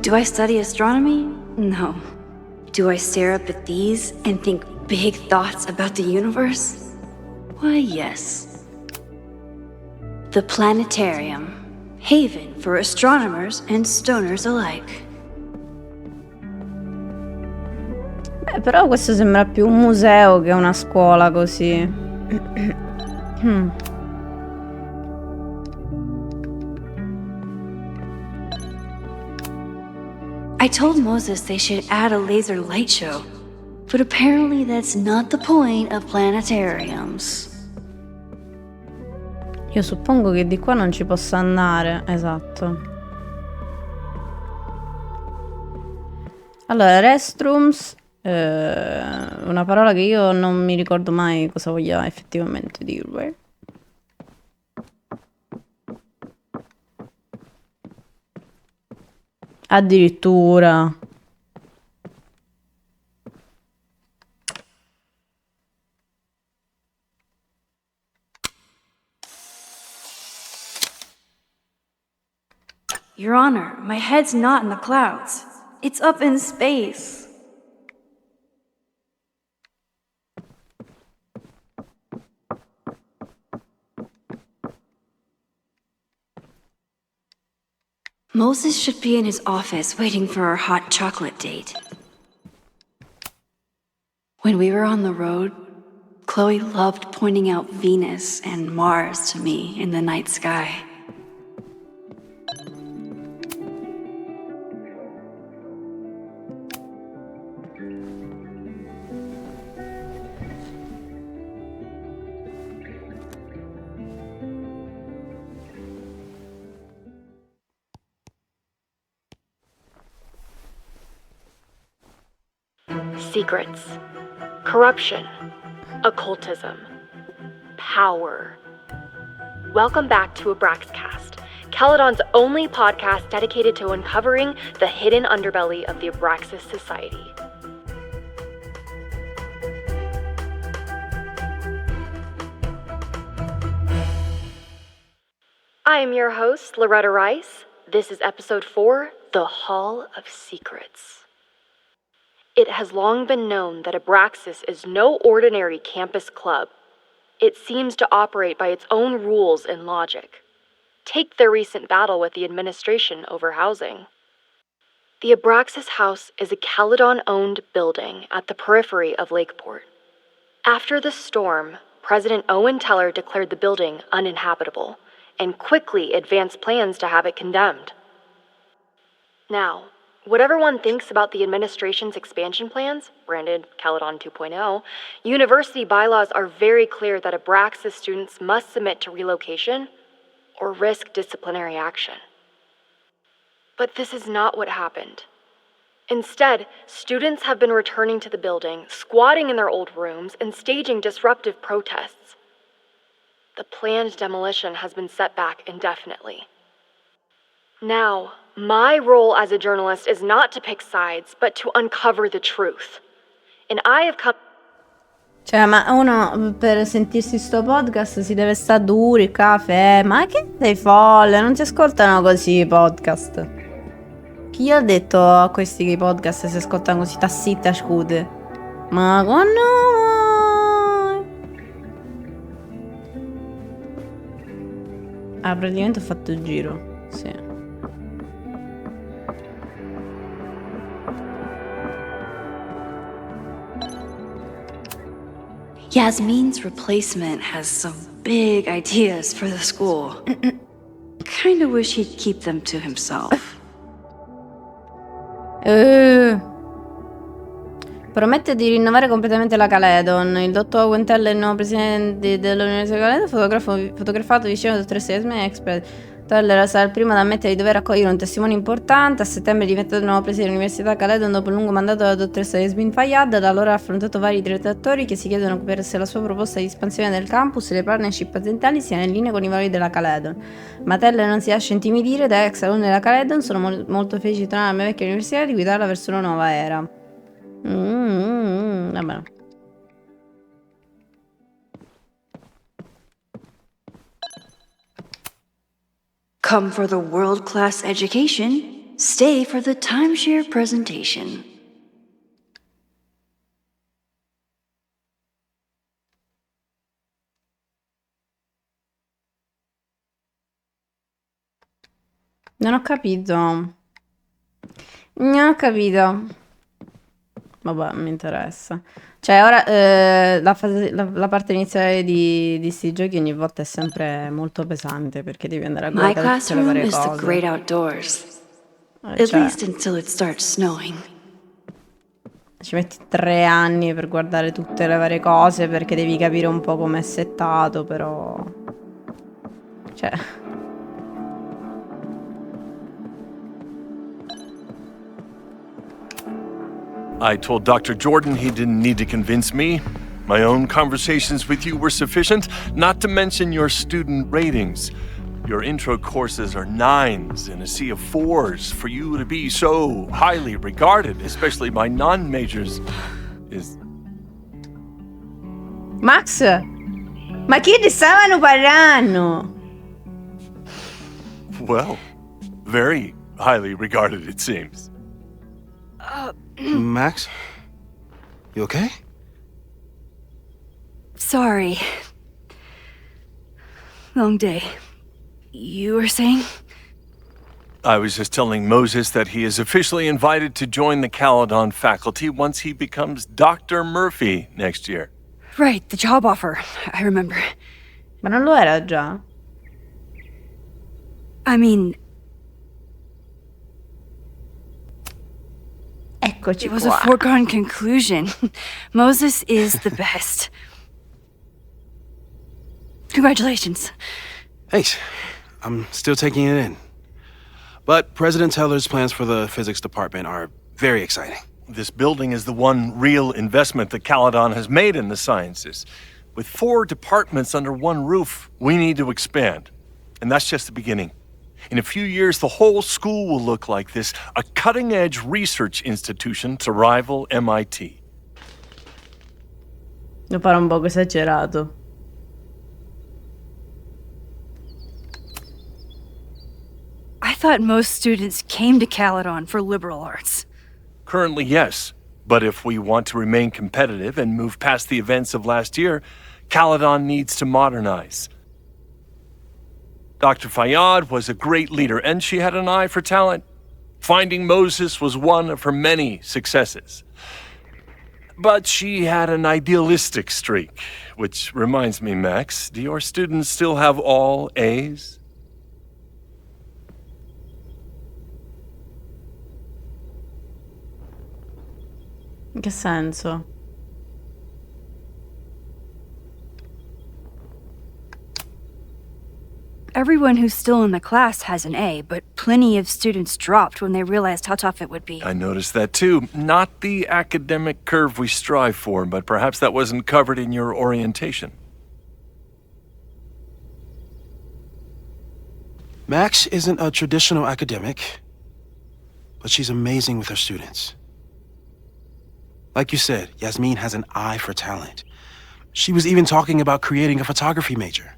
Do I study astronomy? No. Do I stare up at these and think big thoughts about the universe? Why, yes. The planetarium, haven for astronomers and stoners alike. Beh, però questo sembra più un museo che una scuola così. I told Moses they should add a laser light show, but apparently that's not the point of planetariums. Io suppongo che di qua non ci possa andare, esatto. Allora, restrooms, una parola che io non mi ricordo mai cosa voglia effettivamente dire. Addirittura. Your Honor, my head's not in the clouds. It's up in space. Moses should be in his office waiting for our hot chocolate date. When we were on the road, Chloe loved pointing out Venus and Mars to me in the night sky. Secrets, corruption, occultism, power. Welcome back to Abraxcast, Caledon's only podcast dedicated to uncovering the hidden underbelly of the Abraxas Society. I am your host, Loretta Rice. This is episode 4, The Hall of Secrets. It has long been known that Abraxas is no ordinary campus club. it seems to operate by its own rules and logic. Take their recent battle with the administration over housing. The Abraxas House is a Caledon-owned building at the periphery of Lakeport. After the storm, President Owen Teller declared the building uninhabitable and quickly advanced plans to have it condemned. Now, whatever one thinks about the administration's expansion plans, branded Caledon 2.0, university bylaws are very clear that Abraxas students must submit to relocation or risk disciplinary action. But this is not what happened. Instead, students have been returning to the building, squatting in their old rooms, and staging disruptive protests. The planned demolition has been set back indefinitely. Now, my role as a journalist is not to pick sides, but to uncover the truth. And I have come... Cioè, ma uno per sentirsi sto podcast si deve stare duri, caffè. Ma che sei folle? Non si ascoltano così i podcast. Chi ha detto a questi che i podcast si ascoltano così? Tassitta, scude. Ma con noi. Ah, praticamente ho fatto il giro. Sì. Yasmin's replacement has some big ideas for the school. Kinda wish he'd keep them to himself. Promette di rinnovare completamente la Caledon. Il dottor Quentella, il nuovo presidente dell'Università di Caledon, fotografato vicino alla dottoressa Yasmin Expert. Teller sarà il primo ad ammettere di dover accogliere un testimone importante. A settembre è diventato il nuovo presidente dell'Università Caledon dopo un lungo mandato della dottoressa Yasmin Fayyad. Da allora ha affrontato vari detrattori che si chiedono se la sua proposta di espansione del campus e le partnership aziendali siano in linea con i valori della Caledon. Ma Teller non si lascia intimidire. Da ex alunni della Caledon sono molto felice di tornare alla mia vecchia università e di guidarla verso una nuova era. Vabbè. Come for the world-class education, stay for the timeshare presentation. Non ho capito. Non ho capito. Vabbè, mi interessa. Cioè, ora la parte iniziale di sti giochi ogni volta è sempre molto pesante perché devi andare a My guardare tutte le classroom varie is the cose. great outdoors. At Cioè, least until it starts snowing. ci metti 3 anni per guardare tutte le varie cose perché devi capire un po' com'è settato, però... Cioè... I told Dr. Jordan he didn't need to convince me. My own conversations with you were sufficient, not to mention your student ratings. Your intro courses are 9s in a sea of 4s. For you to be so highly regarded, especially by non-majors, is... Max? Ma chi ne stavano parlando? well, very highly regarded, it seems. Max? You okay? Sorry. Long day. You were saying? I was just telling Moses that he is officially invited to join the Caledon faculty once he becomes Dr. Murphy next year. Right, the job offer. I remember. Ma non lo era già? I mean... Eccoci It was qua. a foregone conclusion. Moses is the best. Congratulations. Thanks. I'm still taking it in. But President Teller's plans for the physics department are very exciting. This building is the one real investment that Caledon has made in the sciences. With 4 departments under one roof, we need to expand. And that's just the beginning. In a few years, the whole school will look like this, a cutting-edge research institution to rival MIT. Lo pare un poco esagerato. I thought most students came to Caledon for liberal arts. Currently, yes. But if we want to remain competitive and move past the events of last year, Caledon needs to modernize. Dr. Fayyad was a great leader, and she had an eye for talent. Finding Moses was one of her many successes. But she had an idealistic streak, which reminds me, Max, do your students still have all A's? In che senso? Everyone who's still in the class has an A, but plenty of students dropped when they realized how tough it would be. I noticed that too. Not the academic curve we strive for, but perhaps that wasn't covered in your orientation. Max isn't a traditional academic, but she's amazing with her students. Like you said, Yasmin has an eye for talent. She was even talking about creating a photography major.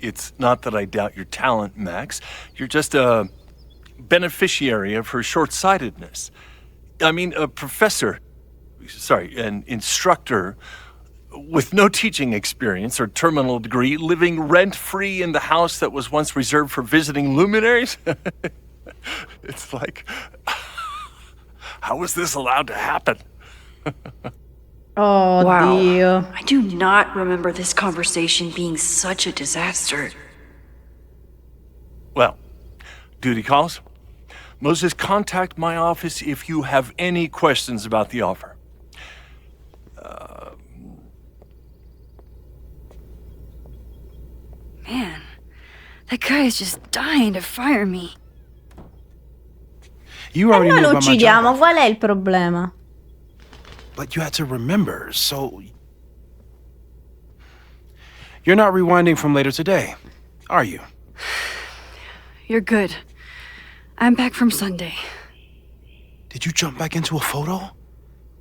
It's not that I doubt your talent, Max. You're just a beneficiary of her short-sightedness. I mean, an instructor with no teaching experience or terminal degree, living rent-free in the house that was once reserved for visiting luminaries? It's like, how was this allowed to happen? Oh, Wow. Dio. I do not remember this conversation being such a disaster. Well, duty calls. Moses, contact my office if you have any questions about the offer. Man, that guy is just dying to fire me. You already Noi knew lo about my uccidiamo, job. qual è il problema? But you had to remember, so... You're not rewinding from later today, are you? You're good. I'm back from Sunday. Did you jump back into a photo?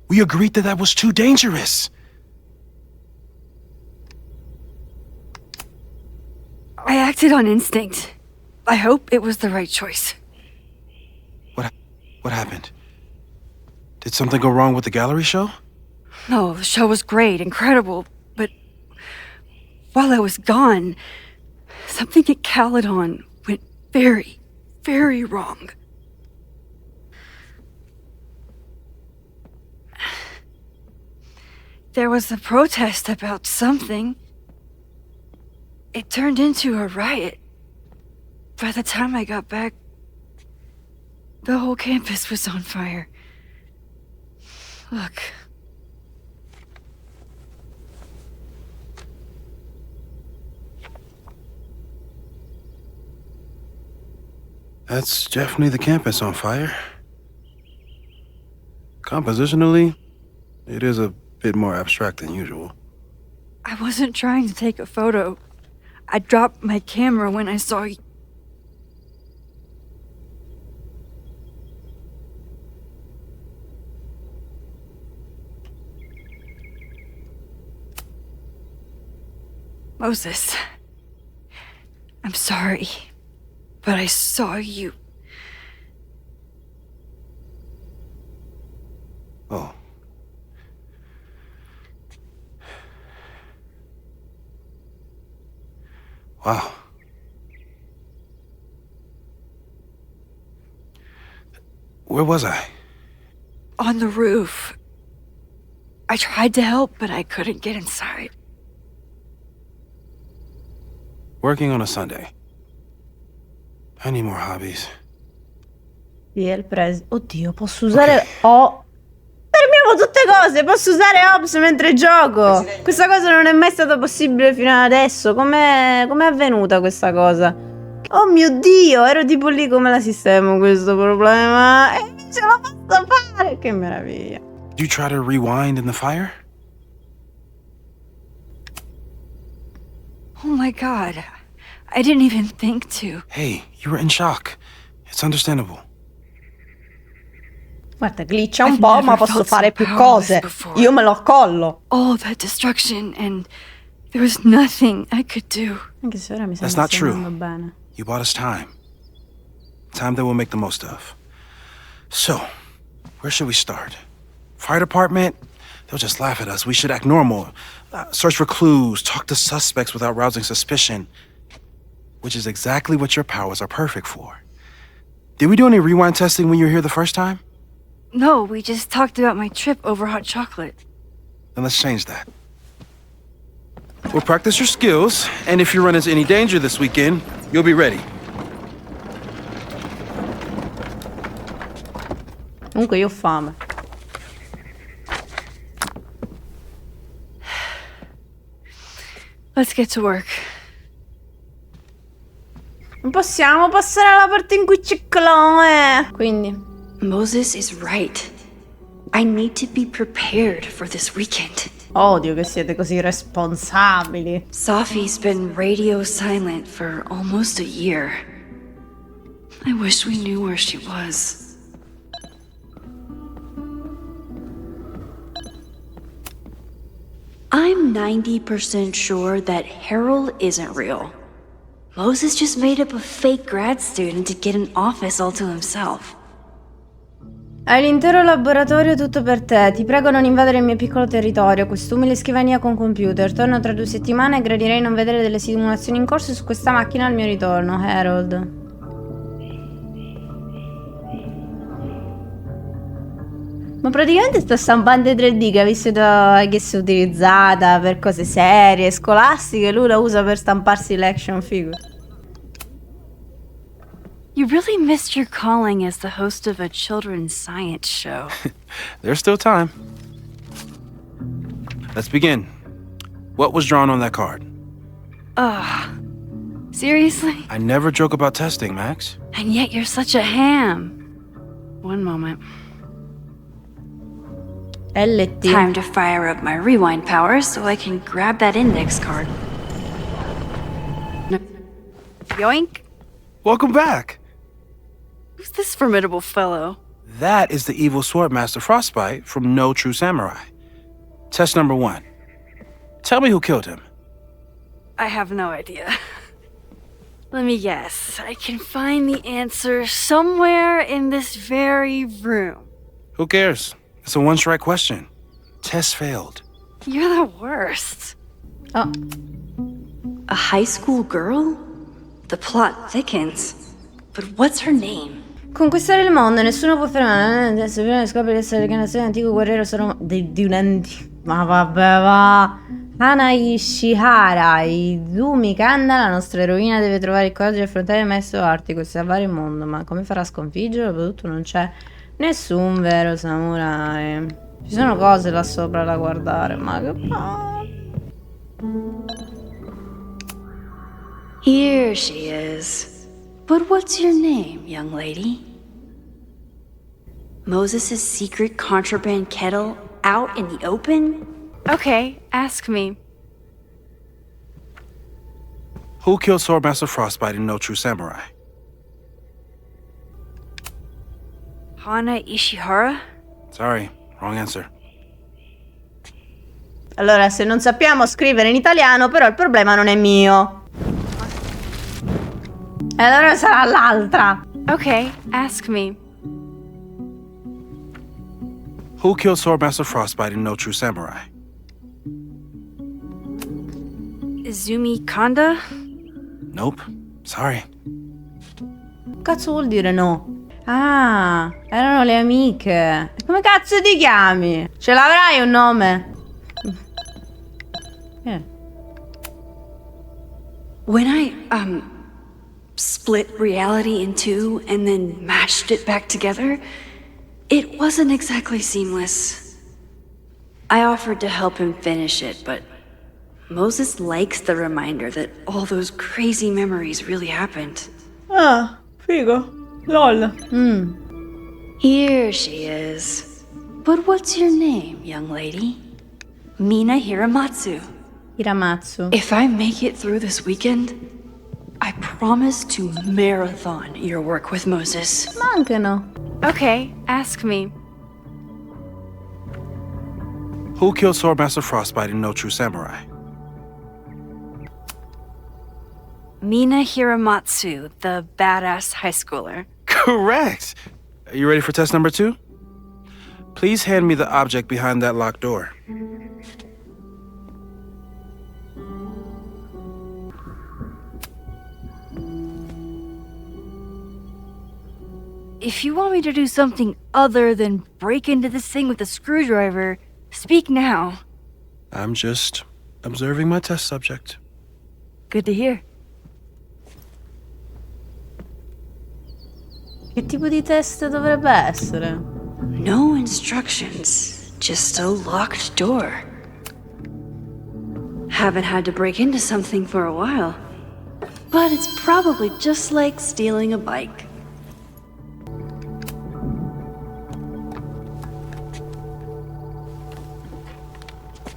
We agreed that was too dangerous. I acted on instinct. I hope it was the right choice. What happened? Did something go wrong with the gallery show? No, the show was great, incredible, but while I was gone, something at Caledon went very, very wrong. There was a protest about something. It turned into a riot. By the time I got back, the whole campus was on fire. Look. That's definitely the campus on fire. Compositionally, it is a bit more abstract than usual. I wasn't trying to take a photo. I dropped my camera when I saw you. Moses, I'm sorry, but I saw you. Oh. Wow. Where was I? On the roof. I tried to help, but I couldn't get inside. Working on a Sunday. I need more hobbies. Via il Oddio, posso usare O. Fermiamo tutte cose, posso usare Ops mentre gioco. Questa cosa non è mai stata possibile fino ad adesso. Com'è avvenuta questa cosa? Oh mio Dio, ero tipo lì, come la sistemo questo problema? E ce la posso fare! Che meraviglia. Did you try to rewind in the fire? Oh my god. I didn't even think to. Hey, you were in shock. It's understandable. Guarda, glitcha un po', ma posso fare più cose. Io me lo accollo. All that destruction, and there was nothing I could do. Anche se ora mi That's sembra not stia true. andando bene. You bought us time. Time that we'll make the most of. So, where should we start? Fire department? They'll just laugh at us. We should act normal. Search for clues, talk to suspects without rousing suspicion, which is exactly what your powers are perfect for. Did we do any rewind testing when you were here the first time? No, we just talked about my trip over hot chocolate. Then let's change that. We'll practice your skills, and if you run into any danger this weekend, you'll be ready. Comunque io ho fame. Let's get to work. Non possiamo passare alla parte in cui c'è Chloe. Quindi Moses is right. I need to be prepared for this weekend. odio che siete così responsabili. Safi's been radio silent for almost a year. I wish we knew where she was. I'm 90% sure that Harold isn't real. Moses just made up a fake grad student to get an office all to himself. Hai l'intero laboratorio tutto per te. Ti prego non invadere il mio piccolo territorio. Quest'umile scrivania con computer. Torno tra 2 settimane e gradirei non vedere delle simulazioni in corso su questa macchina al mio ritorno. Harold. Ma praticamente sta stampante 3D che ha visto che si è utilizzata per cose serie, scolastiche, lui la usa per stamparsi l'action figure. You really missed your calling as the host of a children's science show. There's still time. Let's begin. What was drawn on that card? Seriously? I never joke about testing, Max. And yet you're such a ham. One moment. LT. Time to fire up my rewind powers so I can grab that index card. Yoink! Welcome back. Who's this formidable fellow? That is the evil Swordmaster Frostbite from No True Samurai. Test number 1. Tell me who killed him. I have no idea. Let me guess. I can find the answer somewhere in this very room. Who cares? It's a one-strike question. Test failed. You're the worst. Oh. A high school girl? The plot thickens. But what's her name? Conquistare il mondo, nessuno può fermare. Adesso prima scopri di essere che un antico guerriero sarò di un antico. Ma vabbè, va. Hana Ishihara, Izumi Kanda, la nostra eroina deve trovare il coraggio di affrontare il maestro artico e salvare il mondo. Ma come farà a sconfiggerlo? Soprattutto non c'è nessun vero samurai. Ci sono cose là sopra da guardare, ma che fa? Here she is. But what's your name, young lady? Moses' secret contraband kettle out in the open? Okay, ask me. Who killed Swordmaster Frostbite in No True Samurai? Hana Ishihara? Sorry, wrong answer. Allora, se non sappiamo scrivere in italiano, però il problema non è mio. E allora sarà l'altra. Okay, ask me. Who killed Swordmaster Frostbite in No True Samurai? Izumi Kanda? Nope. Sorry. Cazzo vuol dire no? Ah, erano le amiche. Come cazzo ti chiami? Ce l'avrai un nome? When I, split reality in two and then mashed it back together, it wasn't exactly seamless. I offered to help him finish it, but Moses likes the reminder that all those crazy memories really happened. Ah, figo. Lol. Here she is. But what's your name, young lady? Mina Hiramatsu. Hiramatsu. If I make it through this weekend, I promise to marathon your work with Moses. Ma anche no. Okay, ask me. Who killed Swordmaster Frostbite in No True Samurai? Mina Hiramatsu, the badass high schooler. Correct! Are you ready for test number 2? Please hand me the object behind that locked door. if you want me to do something other than break into this thing with a screwdriver, speak now. I'm just observing my test subject. Good to hear. Che tipo di test dovrebbe essere? No instructions, just a locked door. Haven't had to break into something for a while. But it's probably just like stealing a bike.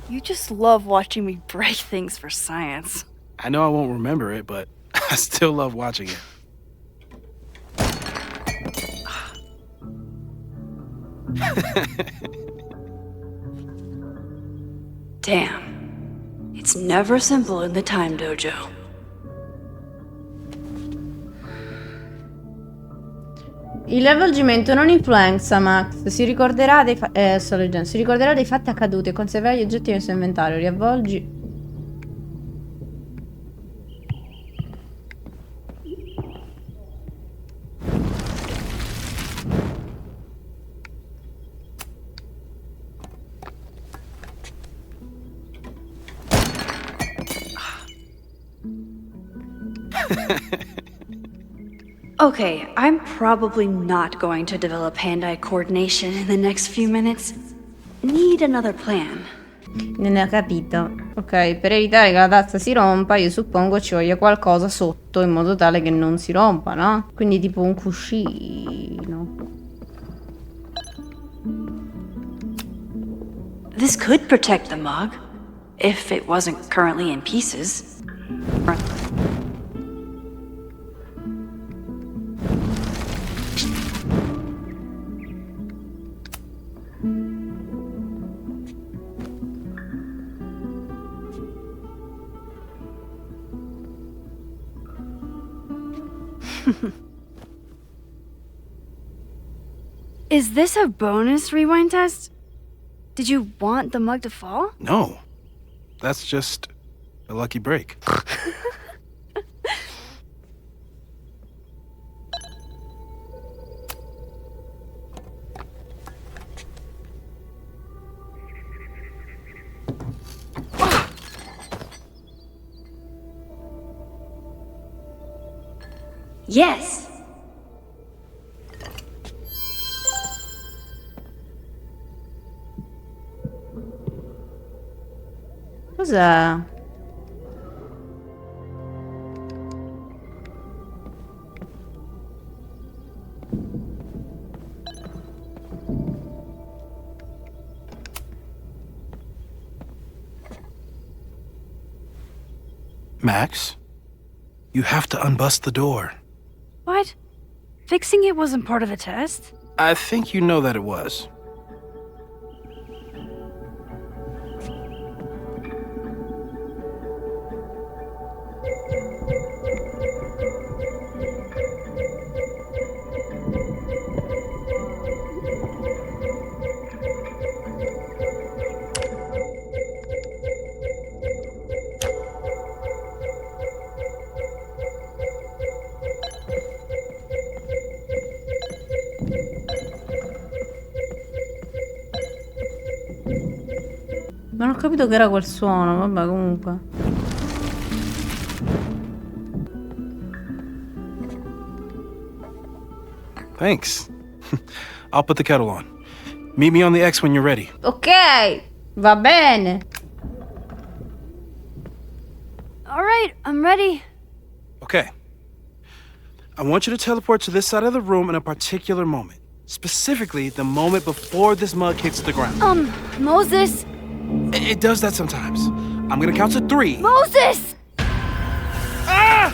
You just love watching me break things for science. I know I won't remember it, but I still love watching it. Damn. It's never simple in the time dojo. Il riavvolgimento non influenza Max, si ricorderà dei si ricorderà dei fatti accaduti e conserverà gli oggetti nel suo inventario. Riavvolgi. Okay, I'm probably not going to develop hand-eye coordination in the next few minutes. Need another plan. Non ho capito. Ok, per evitare che la tazza si rompa, io suppongo ci voglia qualcosa sotto in modo tale che non si rompa, no? Quindi tipo un cuscino. This could protect the mug, if it wasn't currently in pieces. Is this a bonus rewind test? Did you want the mug to fall? No. That's just a lucky break. Yes. Cos'è? Max, you have to unbust the door. What? Fixing it wasn't part of the test? I think you know that it was. Non ho capito che era quel suono, vabbè, comunque. Thanks. I'll put the kettle on. Meet me on the X when you're ready. Ok, va bene. All right, I'm ready. Okay. I want you to teleport to this side of the room in a particular moment. Specifically, the moment before this mug hits the ground. Moses! It does that sometimes. I'm gonna count to 3. Moses! Ah!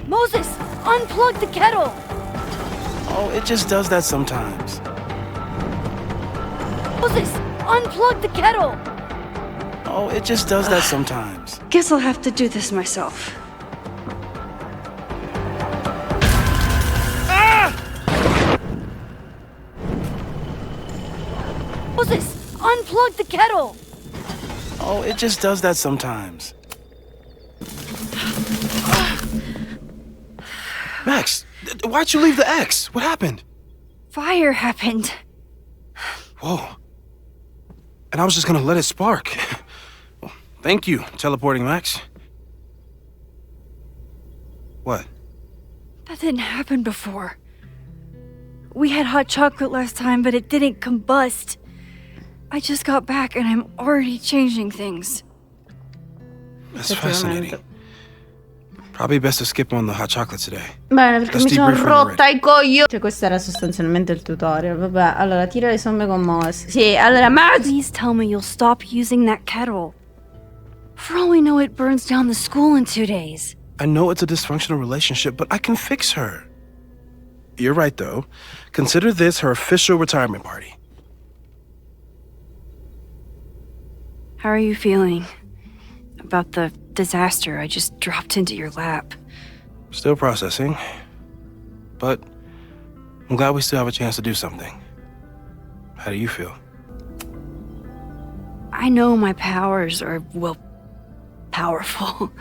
Moses! Unplug the kettle! Oh, it just does that sometimes. Moses! Unplug the kettle! Oh, it just does that sometimes. Guess I'll have to do this myself. Moses! Unplug the kettle! Oh, it just does that sometimes. Max, why'd you leave the X? What happened? Fire happened. Whoa. And I was just gonna let it spark. Well, thank you, teleporting Max. What? That didn't happen before. We had hot chocolate last time, but it didn't combust. I just got back and I'm already changing things. That's fascinating. Probably best to skip on the hot chocolate today. Bene, perché Let's mi sono debrief when you're rotta i coglioni. Cioè, questo era sostanzialmente il tutorial. Vabbè, allora, tira le somme con Moes. Sì, allora, Max! Please tell me you'll stop using that kettle. For all we know, it burns down the school in 2 days. I know it's a dysfunctional relationship, but I can fix her. You're right, though. Consider this her official retirement party. How are you feeling about the disaster I just dropped into your lap? Still processing. But I'm glad we still have a chance to do something. How do you feel? I know my powers are, well, powerful.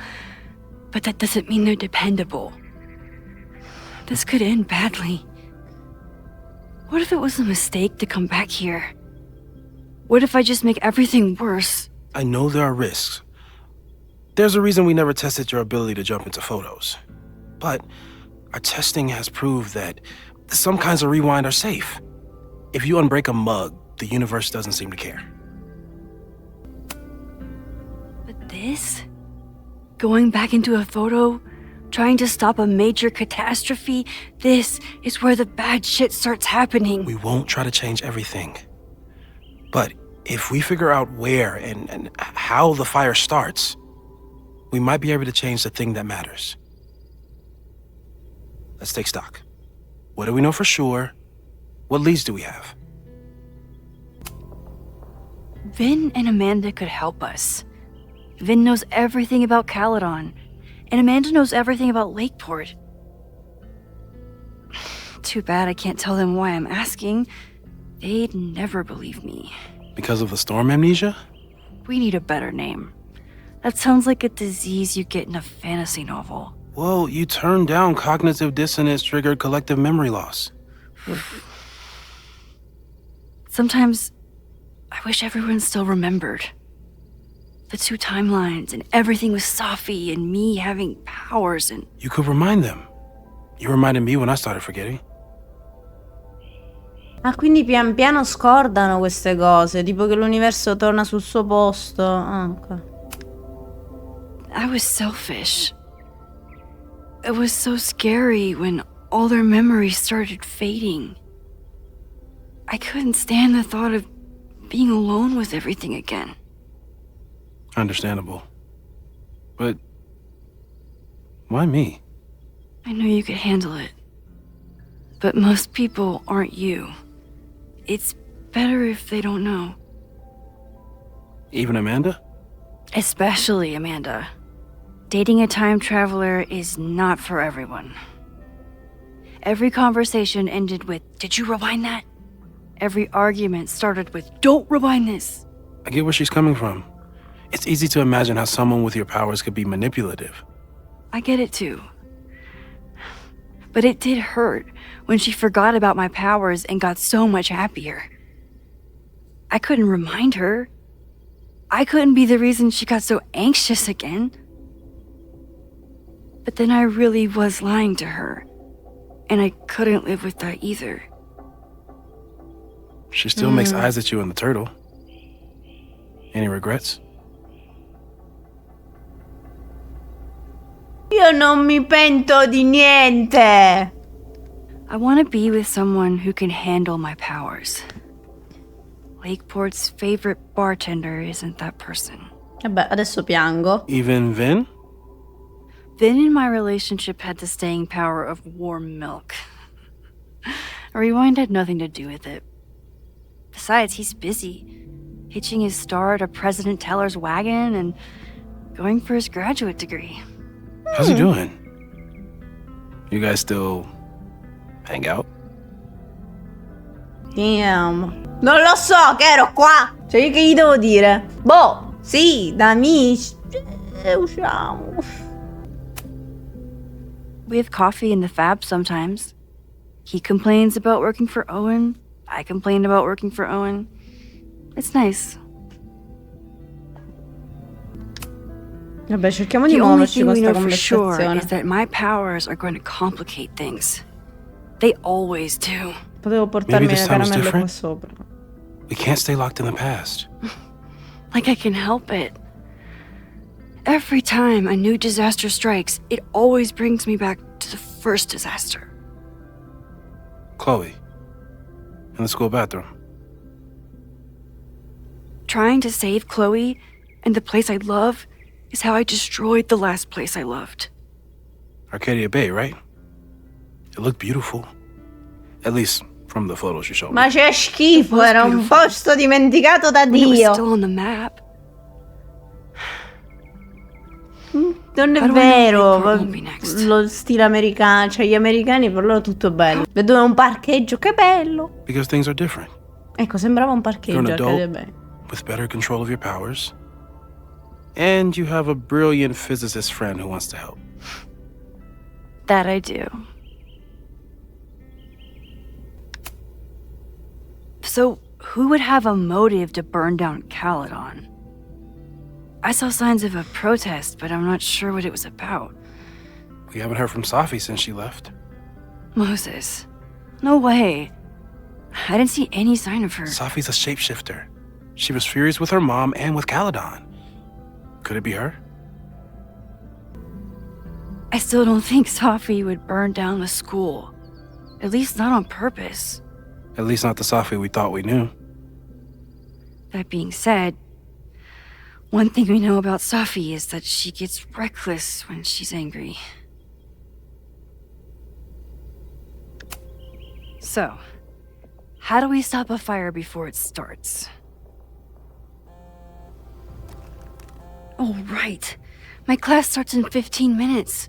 But that doesn't mean they're dependable. This could end badly. What if it was a mistake to come back here? What if I just make everything worse? I know there are risks. There's a reason we never tested your ability to jump into photos. But our testing has proved that some kinds of rewind are safe. If you unbreak a mug, the universe doesn't seem to care. But this? Going back into a photo? Trying to stop a major catastrophe? This is where the bad shit starts happening. We won't try to change everything. But if we figure out where and how the fire starts, we might be able to change the thing that matters. Let's take stock. What do we know for sure? What leads do we have? Vin and Amanda could help us. Vin knows everything about Caledon, and Amanda knows everything about Lakeport. Too bad I can't tell them why I'm asking. They'd never believe me. Because of the storm amnesia? We need a better name. That sounds like a disease you get in a fantasy novel. Well, you turned down cognitive dissonance triggered collective memory loss. Sometimes I wish everyone still remembered. The 2 timelines and everything with Safi and me having powers and... You could remind them. You reminded me when I started forgetting. Ah, quindi pian piano scordano queste cose, tipo che l'universo torna sul suo posto. Ah, ok. I was selfish. It was so scary when all their memories started fading. I couldn't stand the thought of being alone with everything again. Understandable. But why me? I know you could handle it. But most people aren't you. It's better if they don't know. Even Amanda? Especially Amanda. Dating a time traveler is not for everyone. Every conversation ended with, "Did you rewind that?" Every argument started with, "Don't rewind this." I get where she's coming from. It's easy to imagine how someone with your powers could be manipulative. I get it too. But it did hurt when she forgot about my powers and got so much happier. I couldn't remind her. I couldn't be the reason she got so anxious again. But then I really was lying to her, and I couldn't live with that either. She still makes eyes at you and the turtle. Any regrets? Io non mi pento di niente. I want to be with someone who can handle my powers. Lakeport's favorite bartender isn't that person. Vabbè, adesso piango. Even Vin? Vin in my relationship had the staying power of warm milk. A rewind had nothing to do with it. Besides, he's busy, hitching his star to President Teller's wagon and going for his graduate degree. How's he doing? You guys still hang out? Damn. Non lo so, che ero qua. Cioè, io che gli devo dire? Boh. Sì, da amici. Usciamo. We have coffee in the Fab sometimes. He complains about working for Owen. I complain about working for Owen. It's nice. Vabbè, cerchiamo di The only muoverci thing con we questa know for sure conversazione. is that my powers are going to complicate things. They always do. Potevo portarmi Maybe le this time is caramelle qua different. sopra. We can't stay locked in the past. Like I can help it. Every time a new disaster strikes, it always brings me back to the first disaster. Chloe, in the school bathroom. Trying to save Chloe and the place I love is how I destroyed the last place I loved. Arcadia Bay, right? It looked beautiful. At least from the photos you showed me. Ma c'è schifo, era un posto dimenticato da When it was Dio. still on the map. Non è How do I know vero, Newport won't be next? lo stile americano, cioè gli americani per loro tutto bello. Vedo un parcheggio, che bello. Because things are different. Ecco, sembrava un You're parcheggio. an Arcadia adult Bay. with better control of your powers. And you have a brilliant physicist friend who wants to help. That I do. So, who would have a motive to burn down Caledon? I saw signs of a protest, but I'm not sure what it was about. We haven't heard from Safi since she left. Moses. No way. I didn't see any sign of her. Safi's a shapeshifter. She was furious with her mom and with Caledon. Could it be her? I still don't think Safi would burn down the school. At least not on purpose. At least not the Safi we thought we knew. That being said, one thing we know about Safi is that she gets reckless when she's angry. So, how do we stop a fire before it starts? Oh, right. My class starts in 15 minutes.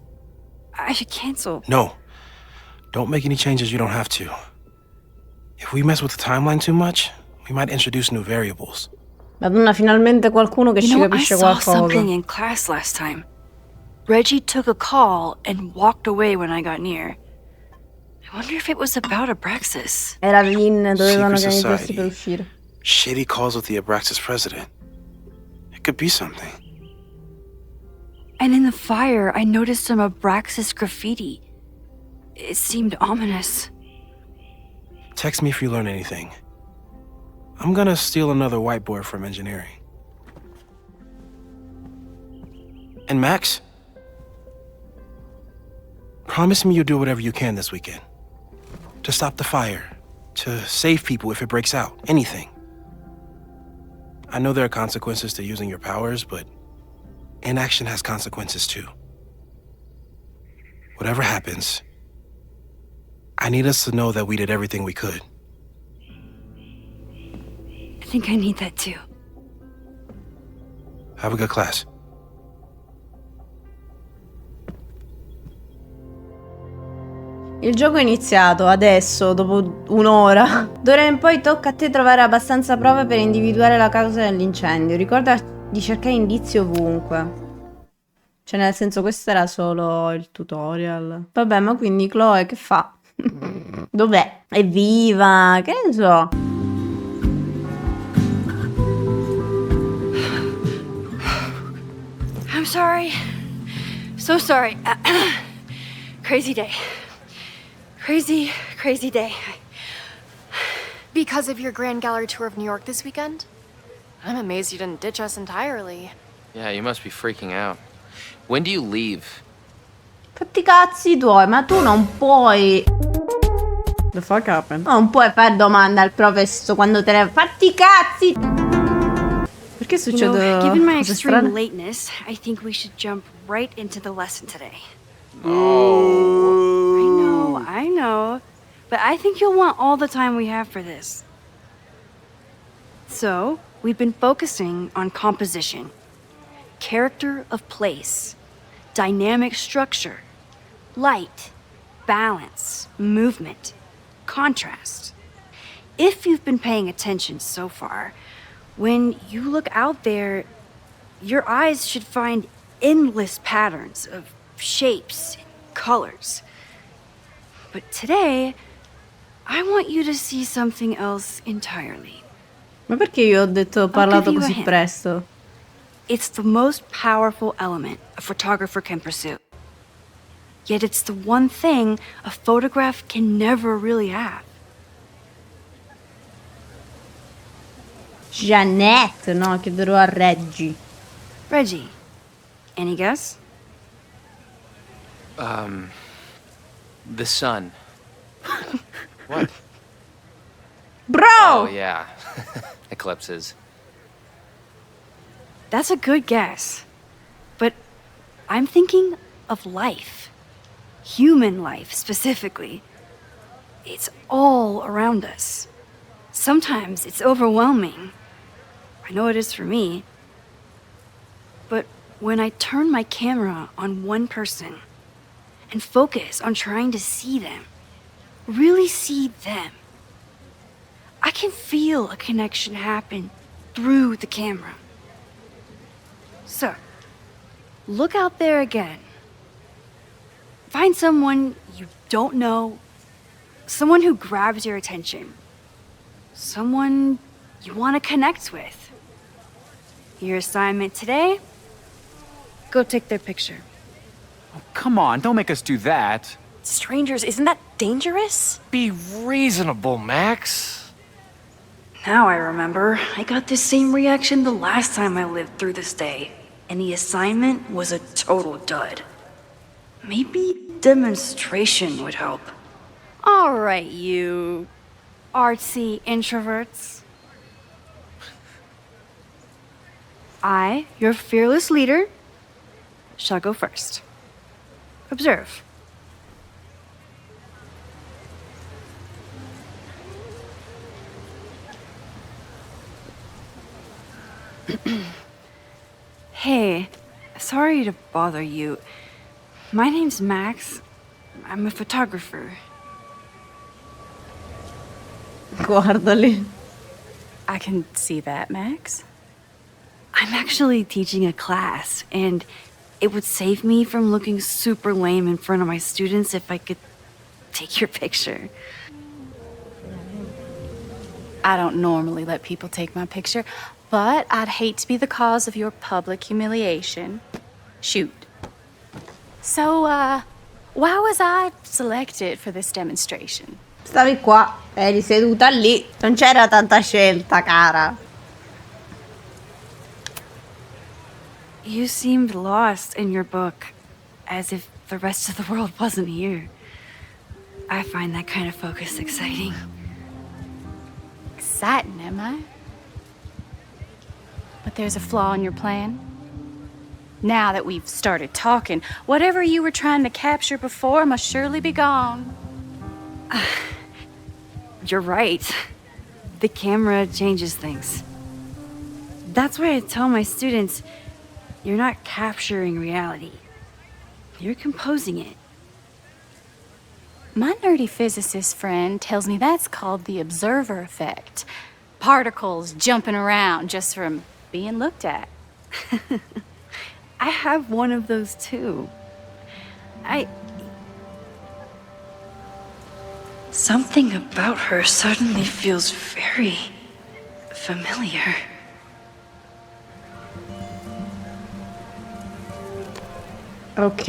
I should cancel. No. Don't make any changes you don't have to. If we mess with the timeline too much, we might introduce new variables. Madonna, finalmente qualcuno che ci I capisce saw qualcosa. something in class last time. Reggie took a call and walked away when I got near. I wonder if it was about Abraxas. Era Vin, dovevano Secret organizzarsi society. per uscire. Shitty calls with the Abraxas president. It could be something. And in the fire, I noticed some Abraxas graffiti. It seemed ominous. Text me if you learn anything. I'm gonna steal another whiteboard from engineering. And Max? Promise me you'll do whatever you can this weekend. To stop the fire. To save people if it breaks out. Anything. I know there are consequences to using your powers, but inaction has consequences too. Whatever happens, I need us to know that we did everything we could. I think I need that too. Have a good class. Il gioco è iniziato, adesso, dopo un'ora. D'ora in poi tocca a te trovare abbastanza prove per individuare la causa dell'incendio. Ricorda di cercare indizi ovunque. Cioè, nel senso, questo era solo il tutorial. Vabbè, ma quindi Chloe che fa? Dov'è? È viva? Che ne so? I'm sorry. So sorry. Crazy day. Crazy day. Because of your Grand Gallery tour of New York this weekend? I'm amazed you didn't ditch us entirely. Yeah, you must be freaking out. When do you leave? Fatti i cazzi tuoi, ma tu non puoi. The fuck happened? Non puoi fare domande al professor quando te ne fatti i cazzi. Perché succede? Given my cose extreme strane? lateness, I think we should jump right into the lesson today. I know, but I think you'll want all the time we have for this. So, we've been focusing on composition, character of place, dynamic structure, light, balance, movement, contrast. If you've been paying attention so far, when you look out there, your eyes should find endless patterns of shapes and colors. But today, I want you to see something else entirely. Ma perché io ho detto parlato give you a così hint. presto? It's the most powerful element a photographer can pursue. Yet it's the one thing a photograph can never really have. Jeannette, no, chiederò a Reggie. Reggie, any guess? The sun. What? Bro! Oh, yeah. Eclipses. That's a good guess. But I'm thinking of life. Human life, specifically. It's all around us. Sometimes it's overwhelming. I know it is for me. But when I turn my camera on one person and focus on trying to see them, really see them, I can feel a connection happen through the camera. So, look out there again. Find someone you don't know, someone who grabs your attention, someone you want to connect with. Your assignment today? Go take their picture. Oh, come on, don't make us do that. Strangers, isn't that dangerous? Be reasonable, Max. Now I remember, I got the same reaction the last time I lived through this day, and the assignment was a total dud. Maybe demonstration would help. All right, you artsy introverts. I, your fearless leader, shall go first. Observe. Hey, sorry to bother you. My name's Max. I'm a photographer. Guardali. I can see that, Max. I'm actually teaching a class, and it would save me from looking super lame in front of my students if I could take your picture. I don't normally let people take my picture, but I'd hate to be the cause of your public humiliation. Shoot. So, why was I selected for this demonstration? Stavi qua, eri seduta lì, non c'era tanta scelta, cara. You seemed lost in your book, as if the rest of the world wasn't here. I find that kind of focus exciting. Exciting, am I? But there's a flaw in your plan. Now that we've started talking, whatever you were trying to capture before must surely be gone. You're right. The camera changes things. That's why I tell my students, you're not capturing reality. You're composing it. My nerdy physicist friend tells me that's called the observer effect. Particles jumping around just from being looked at. I have one of those too. Something about her suddenly feels very familiar. Ok,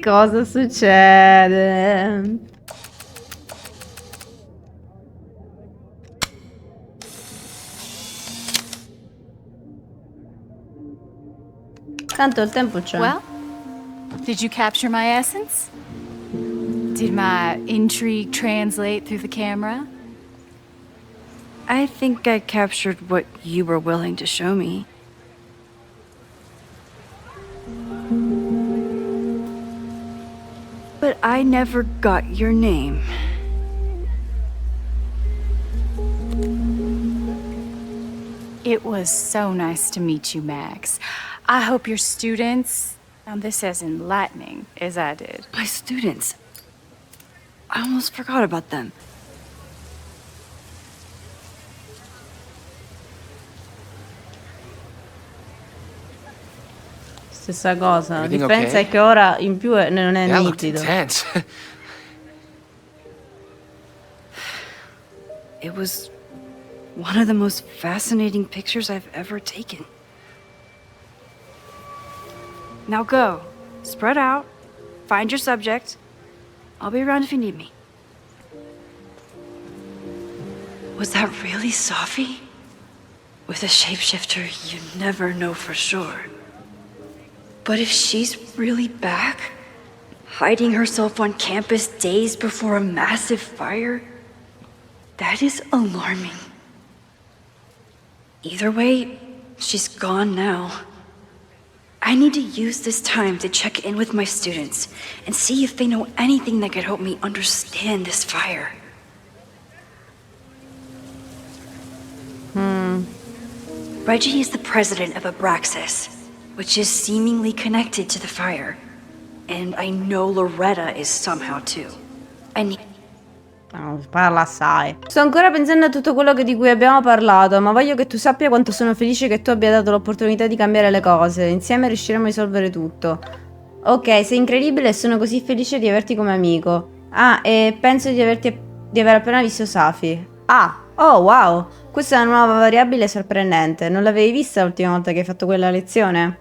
cosa succede? Tanto il tempo c'è. Well, did you capture my essence? Did my intrigue translate through the camera? I think I captured what you were willing to show me. But I never got your name. It was so nice to meet you, Max. I hope your students found this as enlightening as I did. My students. I almost forgot about them. Stessa cosa. La Everything differenza okay? è che ora in più non è That looked nitido. intense. It was one of the most fascinating pictures I've ever taken. Now go. Spread out. Find your subject. I'll be around if you need me. Was that really Safi? With a shapeshifter, you never know for sure. But if she's really back, hiding herself on campus days before a massive fire, that is alarming. Either way, she's gone now. I need to use this time to check in with my students and see if they know anything that could help me understand this fire. Reggie is the president of Abraxas, which is seemingly connected to the fire. And I know Loretta is somehow too. I need... Parla assai. Sto ancora pensando a tutto quello di cui abbiamo parlato, ma voglio che tu sappia quanto sono felice che tu abbia dato l'opportunità di cambiare le cose. Insieme riusciremo a risolvere tutto. Ok, sei incredibile e sono così felice di averti come amico. Ah, e penso di aver appena visto Safi. Ah, oh wow, questa è una nuova variabile sorprendente. Non l'avevi vista l'ultima volta che hai fatto quella lezione?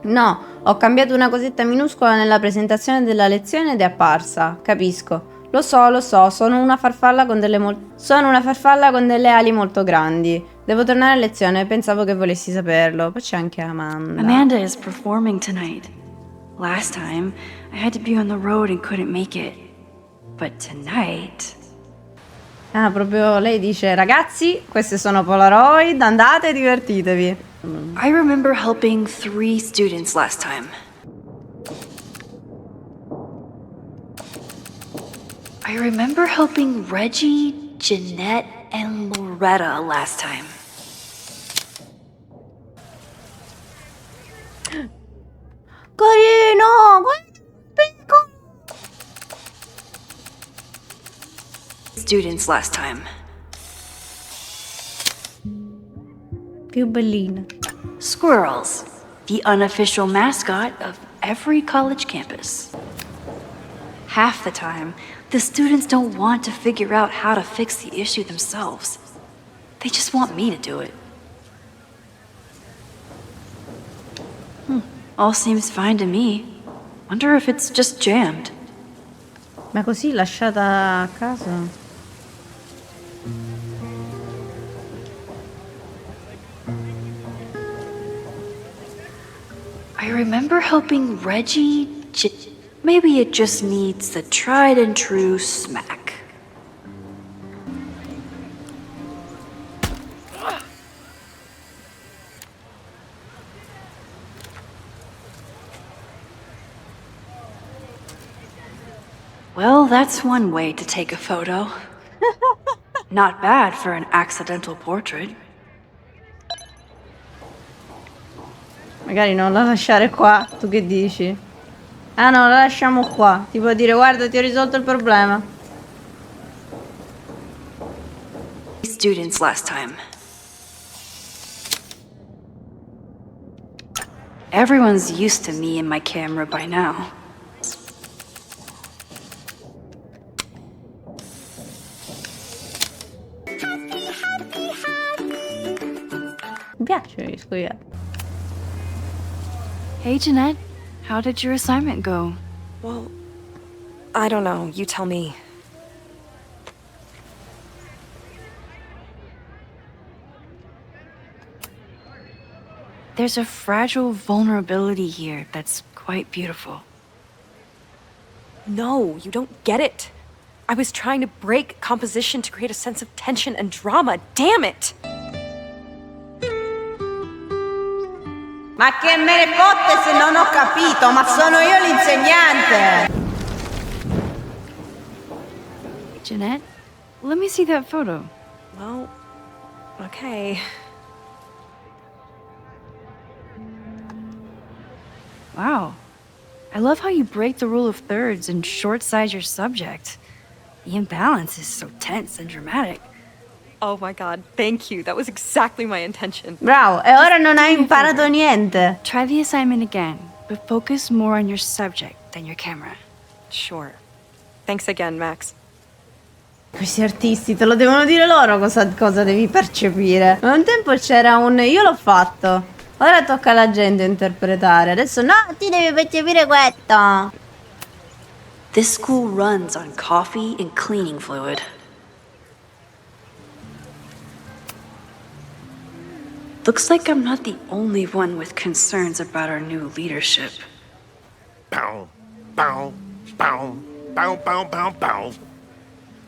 No, ho cambiato una cosetta minuscola nella presentazione della lezione ed è apparsa. Capisco. Lo so, sono una farfalla con delle ali molto grandi. Devo tornare a lezione, pensavo che volessi saperlo. Poi c'è anche Amanda. Amanda is performing tonight. Last time, I had to be on the road and couldn't make it. But tonight... Ah, proprio lei dice, ragazzi, queste sono Polaroid, andate e divertitevi. I remember helping 3 students last time. I remember helping Reggie, Jeanette, and Loretta last time. Carino! Students last time. Più bellina. Squirrels, the unofficial mascot of every college campus. Half the time, the students don't want to figure out how to fix the issue themselves. They just want me to do it. All seems fine to me. Wonder if it's just jammed. Ma così lasciata a caso? I remember helping Reggie. Maybe it just needs the tried and true smack. Well, that's one way to take a photo. Not bad for an accidental portrait. Magari non la lasciare qua, tu che dici? Ah no, la lasciamo qua. Ti può dire, guarda, ti ho risolto il problema. Students last time. Everyone's used to me and my camera by now. Mi piace gli scoiattoli. Hey, Jeanette. How did your assignment go? Well, I don't know. You tell me. There's a fragile vulnerability here that's quite beautiful. No, you don't get it. I was trying to break composition to create a sense of tension and drama. Damn it! Ma che me ne fotte se non ho capito, ma sono io l'insegnante! Jeanette, let me see that photo. Well, okay. Wow. I love how you break the rule of thirds and short-size your subject. The imbalance is so tense and dramatic. Oh my god, thank you. That was exactly my intention. Bravo, e ora non hai imparato niente. Try the assignment again, but focus more on your subject than your camera. Sure. Thanks again, Max. Questi artisti te lo devono dire loro cosa devi percepire. Un tempo c'era un io l'ho fatto. Ora tocca alla gente interpretare. Adesso no, ti devi percepire questo. This school runs on coffee and cleaning fluid. Looks like I'm not the only one with concerns about our new leadership. Bow, bow, bow, bow, bow, bow, bow.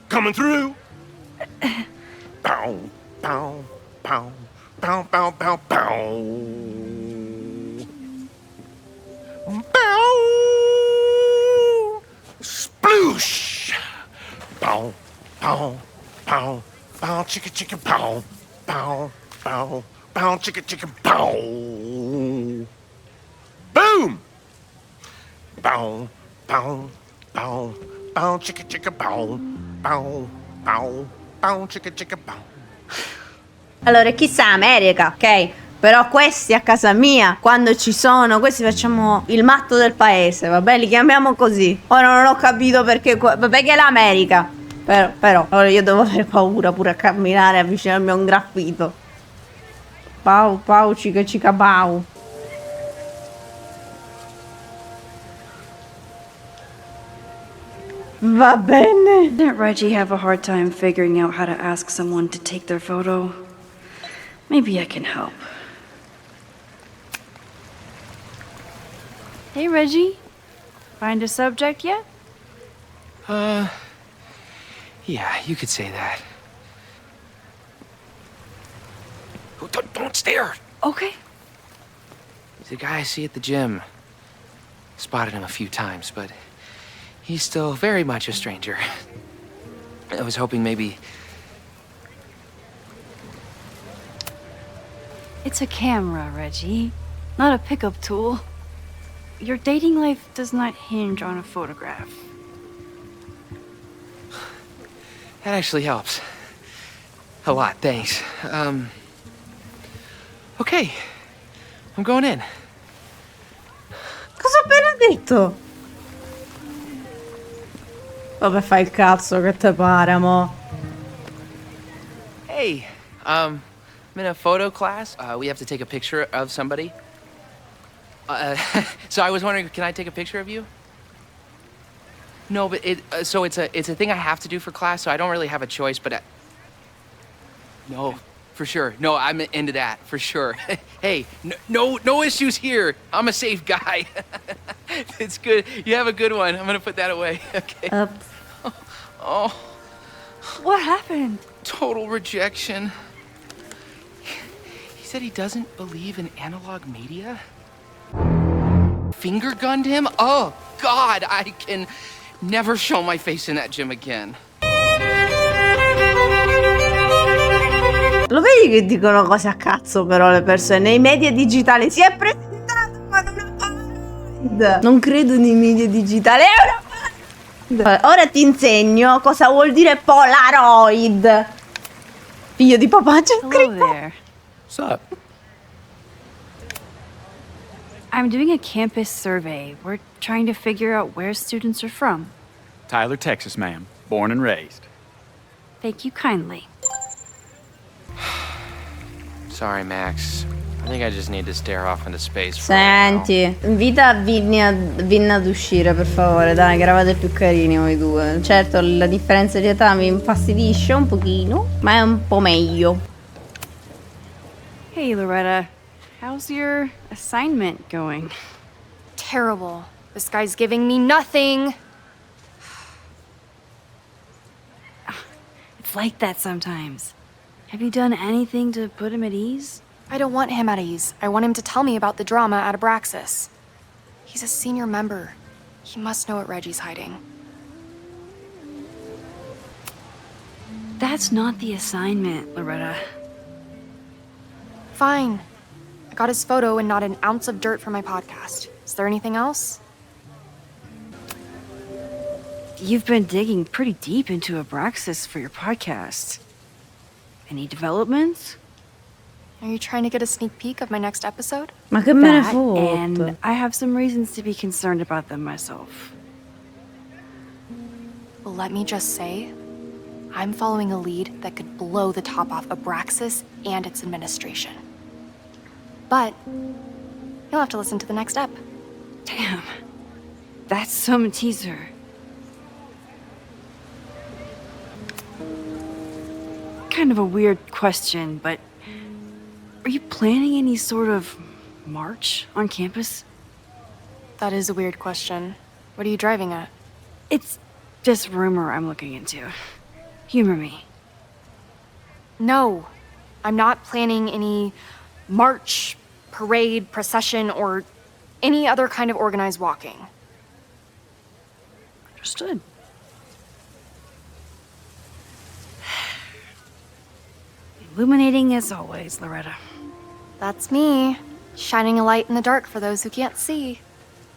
Coming through. Bow, bow, bow, bow, bow, bow, bow. Bow. Sploosh. Bow, bow, bow, bow, chicka, chicka, bow, bow, bow, bow, chicka, chicka, bow. Boom. Bow, bow, bow, bow, chicka, chicka, bow, bow, bow, bow, chicka, chicka, bow. Allora, chissà America, ok? Però questi a casa mia, quando ci sono, questi facciamo il matto del paese, vabbè? Li chiamiamo così. Ora non ho capito perché è l'America. Però, allora io devo avere paura pure a camminare, avvicinarmi a un graffito. Pau, pau, cica, cica, pau. Va bene. Didn't Reggie have a hard time figuring out how to ask someone to take their photo? Maybe I can help. Hey, Reggie. Find a subject yet? Yeah, you could say that. Oh, don't stare! Okay. He's a guy I see at the gym. Spotted him a few times, but he's still very much a stranger. I was hoping maybe... It's a camera, Reggie, not a pickup tool. Your dating life does not hinge on a photograph. That actually helps. A lot, thanks. Okay. I'm going in. Cosa ho appena detto? Vabbè, fai il cazzo che te pare, mo. Hey, I'm in a photo class. We have to take a picture of somebody. So I was wondering, can I take a picture of you? No, but it's a thing I have to do for class, so I don't really have a choice, but no, for sure. No, I'm into that, for sure. Hey, no issues here. I'm a safe guy. It's good. You have a good one. I'm gonna put that away. Okay. Oh. What happened? Total rejection. He said he doesn't believe in analog media. Finger gunned him? Oh, God, I can never show my face in that gym again. Lo vedi che dicono cose a cazzo però le persone nei media digitali? Si è presentato ma non è Polaroid. Non credo nei media digitali. È una Polaroid. Ora ti insegno cosa vuol dire Polaroid. Figlio di papà, c'è scritto. What's up? I'm doing a campus survey. We're trying to figure out where students are from. Tyler, Texas, ma'am. Born and raised. Thank you kindly. Sorry, Max. I think I just need to stare off into space for Senti, invita Vin ad uscire per favore, dai, che eravate più carini voi due. Certo, la differenza di età mi infastidisce un pochino, ma è un po' meglio. Hey, Loretta. How's your assignment going? Terrible. This guy's giving me nothing. It's like that sometimes. Have you done anything to put him at ease? I don't want him at ease. I want him to tell me about the drama at Abraxas. He's a senior member. He must know what Reggie's hiding. That's not the assignment, Loretta. Fine. I got his photo and not an ounce of dirt for my podcast. Is there anything else? You've been digging pretty deep into Abraxas for your podcast. Any developments? Are you trying to get a sneak peek of my next episode? Ma che me ne That, foto? and I have some reasons to be concerned about them myself. Well, let me just say, I'm following a lead that could blow the top off Abraxas and its administration. But you'll have to listen to the next ep. Damn. That's some teaser. Kind of a weird question, but are you planning any sort of march on campus? That is a weird question. What are you driving at? It's just rumor I'm looking into. Humor me. No, I'm not planning any march, parade, procession, or any other kind of organized walking. Understood. Illuminating as always, Loretta. That's me, shining a light in the dark for those who can't see.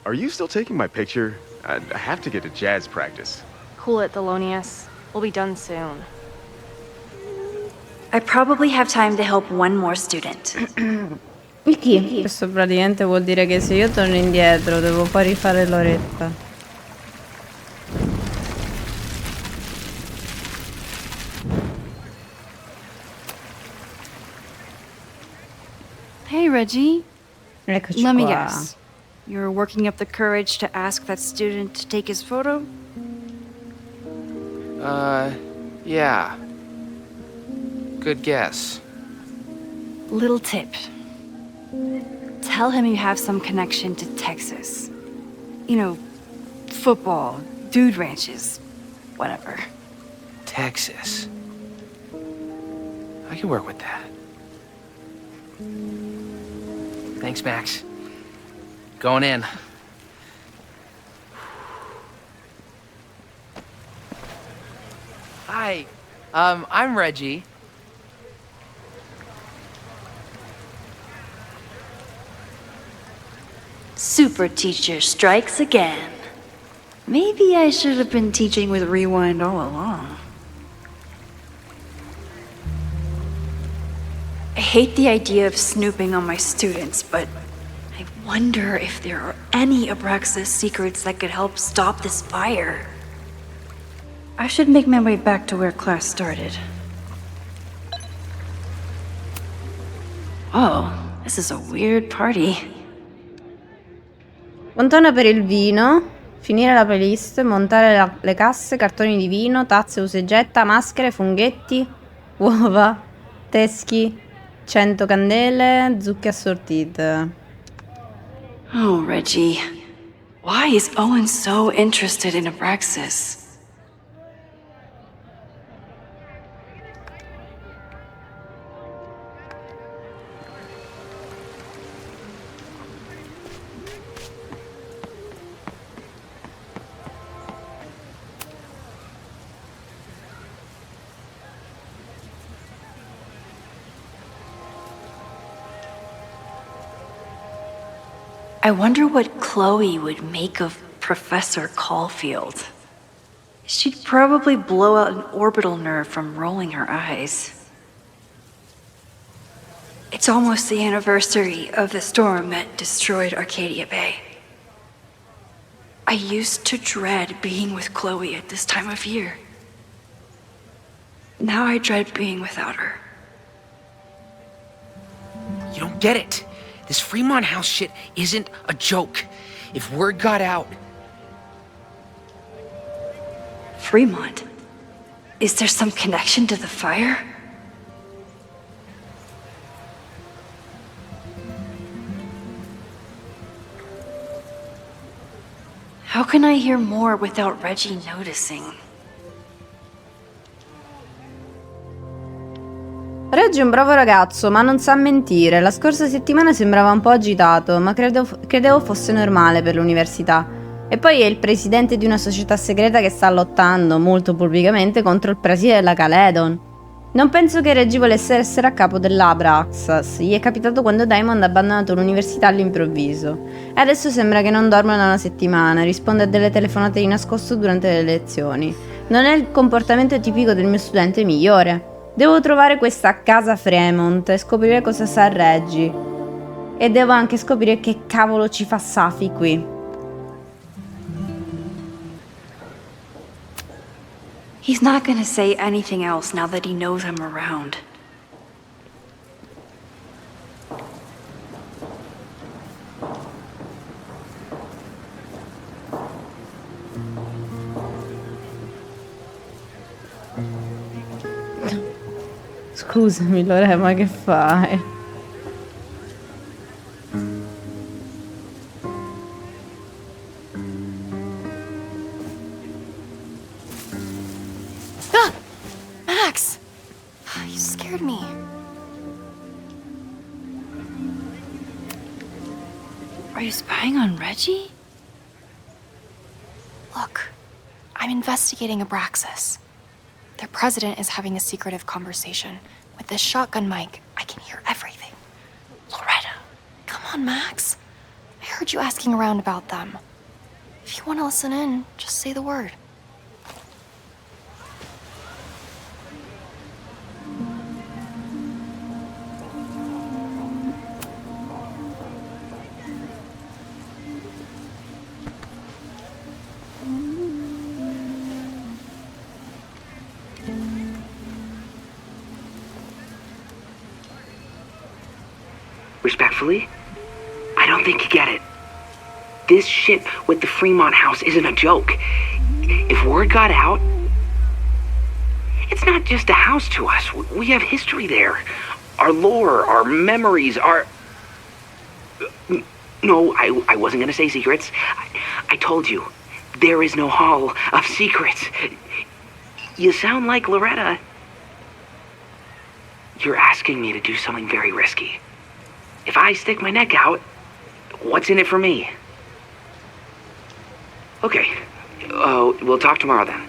Are you still taking my picture? I have to get to jazz practice. Cool it, Thelonious. We'll be done soon. I probably have time to help one more student. Il chi? Questo praticamente vuol dire che se io torno indietro devo poi rifare Loretta. Hey, Reggie. Eccoci Let me qua. guess. You're working up the courage to ask that student to take his photo? Yeah. Good guess. Little tip. Tell him you have some connection to Texas. You know, football, dude ranches, whatever. Texas. I can work with that. Thanks, Max. Going in. Hi. I'm Reggie. Super teacher strikes again. Maybe I should have been teaching with Rewind all along. I hate the idea of snooping on my students, but I wonder if there are any Abraxas secrets that could help stop this fire. I should make my way back to where class started. Oh, this is a weird party. Fontana per il vino, finire la playlist, montare le casse, cartoni di vino, tazze usa e getta, maschere, funghetti, uova, teschi, 100 candele, zucche assortite. Oh, Reggie. Why is Owen so interested in Abraxas? I wonder what Chloe would make of Professor Caulfield. She'd probably blow out an orbital nerve from rolling her eyes. It's almost the anniversary of the storm that destroyed Arcadia Bay. I used to dread being with Chloe at this time of year. Now I dread being without her. You don't get it. This Fremont House shit isn't a joke. If word got out... Fremont? Is there some connection to the fire? How can I hear more without Reggie noticing? Reggie è un bravo ragazzo, ma non sa mentire. La scorsa settimana sembrava un po' agitato, ma credevo fosse normale per l'università. E poi è il presidente di una società segreta che sta lottando, molto pubblicamente, contro il preside della Caledon. Non penso che Reggie volesse essere a capo dell'Abraxas. Gli è capitato quando Diamond ha abbandonato l'università all'improvviso. E adesso sembra che non dorma da una settimana, risponde a delle telefonate di nascosto durante le lezioni. Non è il comportamento tipico del mio studente migliore. Devo trovare questa casa Fremont e scoprire cosa sa Reggie. E devo anche scoprire che cavolo ci fa Safi qui. He's not gonna say anything else now that he knows I'm around. Scusami Lore, ma che fai? Ah! Max! You scared me. Are you spying on Reggie? Look, I'm investigating Abraxas. Their president is having a secretive conversation. With this shotgun mic, I can hear everything. Loretta, come on, Max. I heard you asking around about them. If you want to listen in, just say the word. Respectfully, I don't think you get it. This shit with the Fremont house isn't a joke. If word got out, it's not just a house to us. We have history there. Our lore, our memories, our... No, I wasn't gonna say secrets. I told you, there is no hall of secrets. You sound like Loretta. You're asking me to do something very risky. If I stick my neck out, what's in it for me? Okay. We'll talk tomorrow then.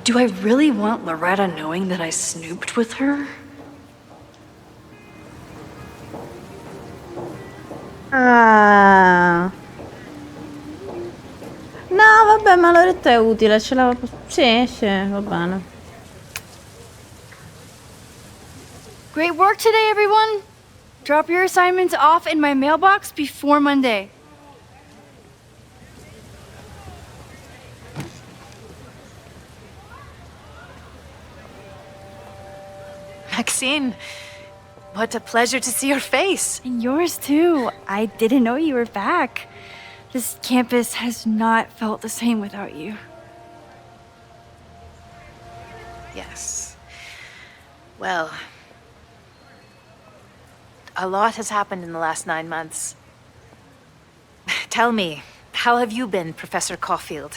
Do I really want Loretta knowing that I snooped with her? Ah. No, vabbè, ma Loretta è utile, ce la... Sì, va bene. Great work today, everyone! Drop your assignments off in my mailbox before Monday. Maxine, what a pleasure to see your face. And yours too. I didn't know you were back. This campus has not felt the same without you. Yes. Well, a lot has happened in the last 9 months. Tell me, how have you been, Professor Caulfield?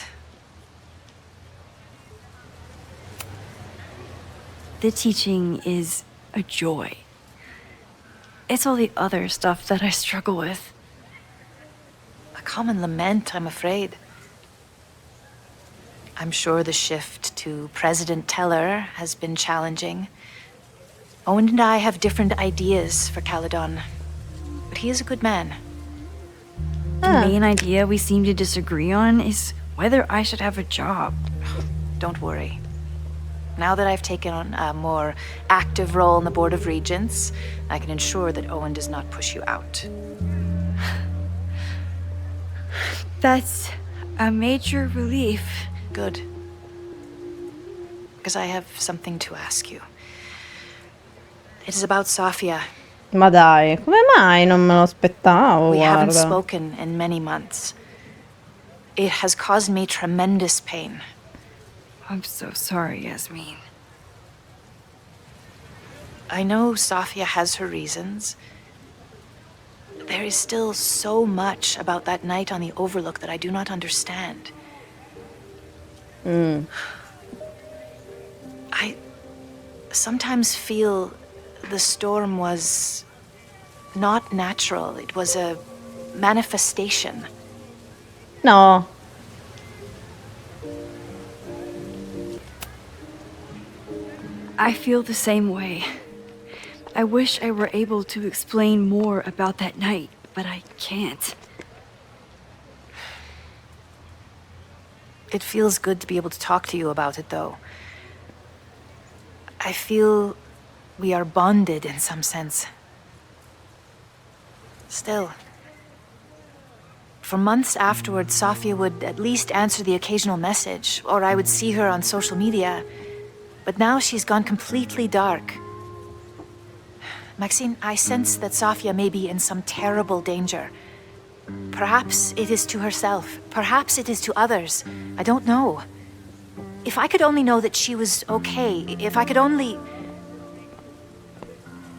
The teaching is a joy. It's all the other stuff that I struggle with. A common lament, I'm afraid. I'm sure the shift to President Teller has been challenging. Owen and I have different ideas for Caledon, but he is a good man. The main idea we seem to disagree on is whether I should have a job. Don't worry. Now that I've taken on a more active role in the Board of Regents, I can ensure that Owen does not push you out. That's a major relief. Good. Because I have something to ask you. It is about Sofia. Ma dai, come mai? Non me lo aspettavo, We haven't guarda. spoken in many months. It has caused me tremendous pain. I'm so sorry, Yasmin. I know Sofia has her reasons. There is still so much about that night on the Overlook that I do not understand. I sometimes feel the storm was not natural. It was a manifestation. No. I feel the same way. I wish I were able to explain more about that night. but I can't. It feels good to be able to talk to you about it, though. I feel we are bonded in some sense. Still, for months afterwards, Sofia would at least answer the occasional message, or I would see her on social media. But now she's gone completely dark. Maxine, I sense that Sofia may be in some terrible danger. Perhaps it is to herself. Perhaps it is to others. I don't know. If I could only know that she was okay, if I could only...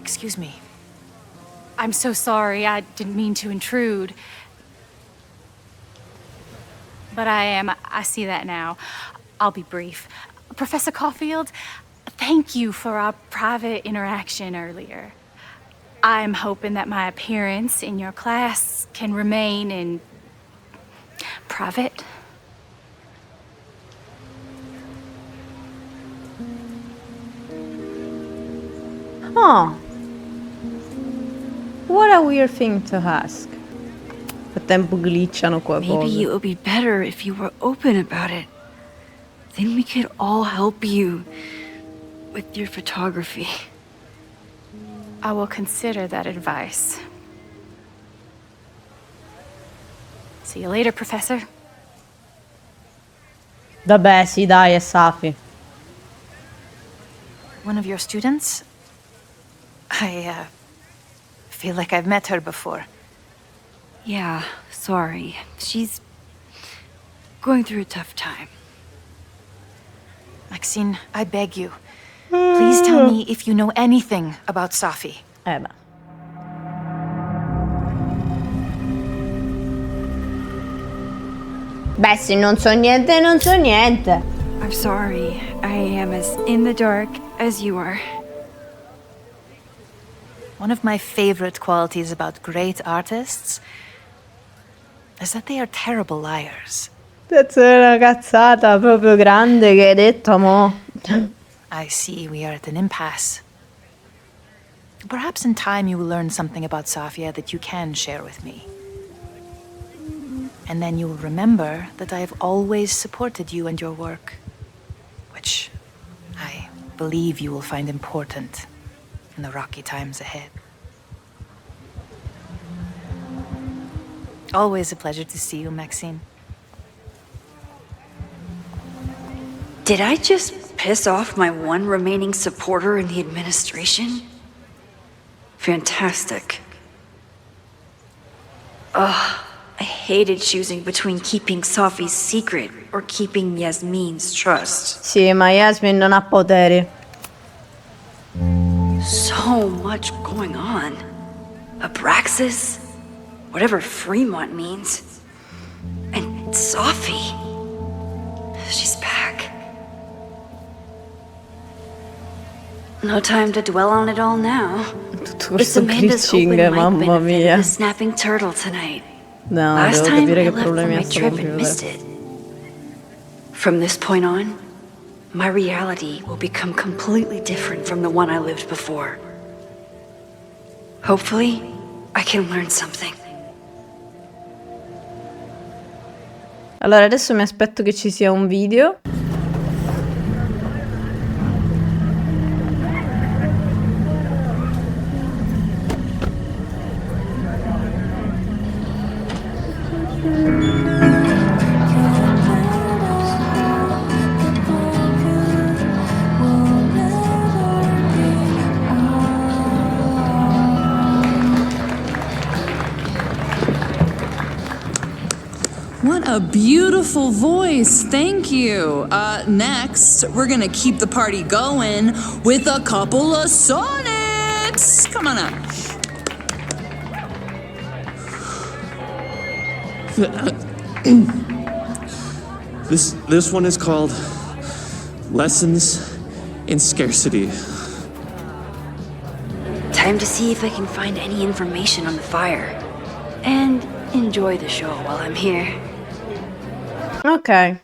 Excuse me. I'm so sorry. I didn't mean to intrude. But I see that now. I'll be brief. Professor Caulfield, thank you for our private interaction earlier. I'm hoping that my appearance in your class can remain in private. Oh. What a weird thing to ask. Nel tempo glitchano qua Maybe cose. it would be better if you were open about it. Then we could all help you with your photography. I will consider that advice. See you later, Professor. Vabbè, sì, dai, è Safi. One of your students? I feel like I've met her before. Yeah, sorry. She's going through a tough time. Maxine, I beg you. Please tell me if you know anything about Safi. Beh. Beh, se non so niente, non so niente. I'm sorry. I am as in the dark as you are. One of my favorite qualities about great artists is that they are terrible liars. È una cazzata proprio grande che hai detto, mo. I see we are at an impasse. Perhaps in time you will learn something about Sofia that you can share with me. And then you will remember that I have always supported you and your work, which I believe you will find important in the rocky times ahead. Always a pleasure to see you, Maxine. Did I just piss off my one remaining supporter in the administration? Fantastic. Ugh, I hated choosing between keeping Safi's secret or keeping Yasmin's trust. Sì, ma Yasmin non ha poteri. So much going on. Abraxas, whatever Fremont means. And Safi. She's back. No time to dwell on it all now. Tutto It's questo Amanda's open glitching, mic mamma benefit mia. of the Snapping Turtle tonight. No, Last devo time capire I che left for problemi ha my sto trip and missed computer. it. From this point on, my reality will become completely different from the one I lived before. Hopefully, I can learn something. Allora, adesso mi aspetto che ci sia un video. What a beautiful voice. Thank you. Next, we're gonna keep the party going with a couple of sonnets. Come on up. This one is called Lessons in Scarcity. Time to see if I can find any information on the fire. And enjoy the show while I'm here. Ok.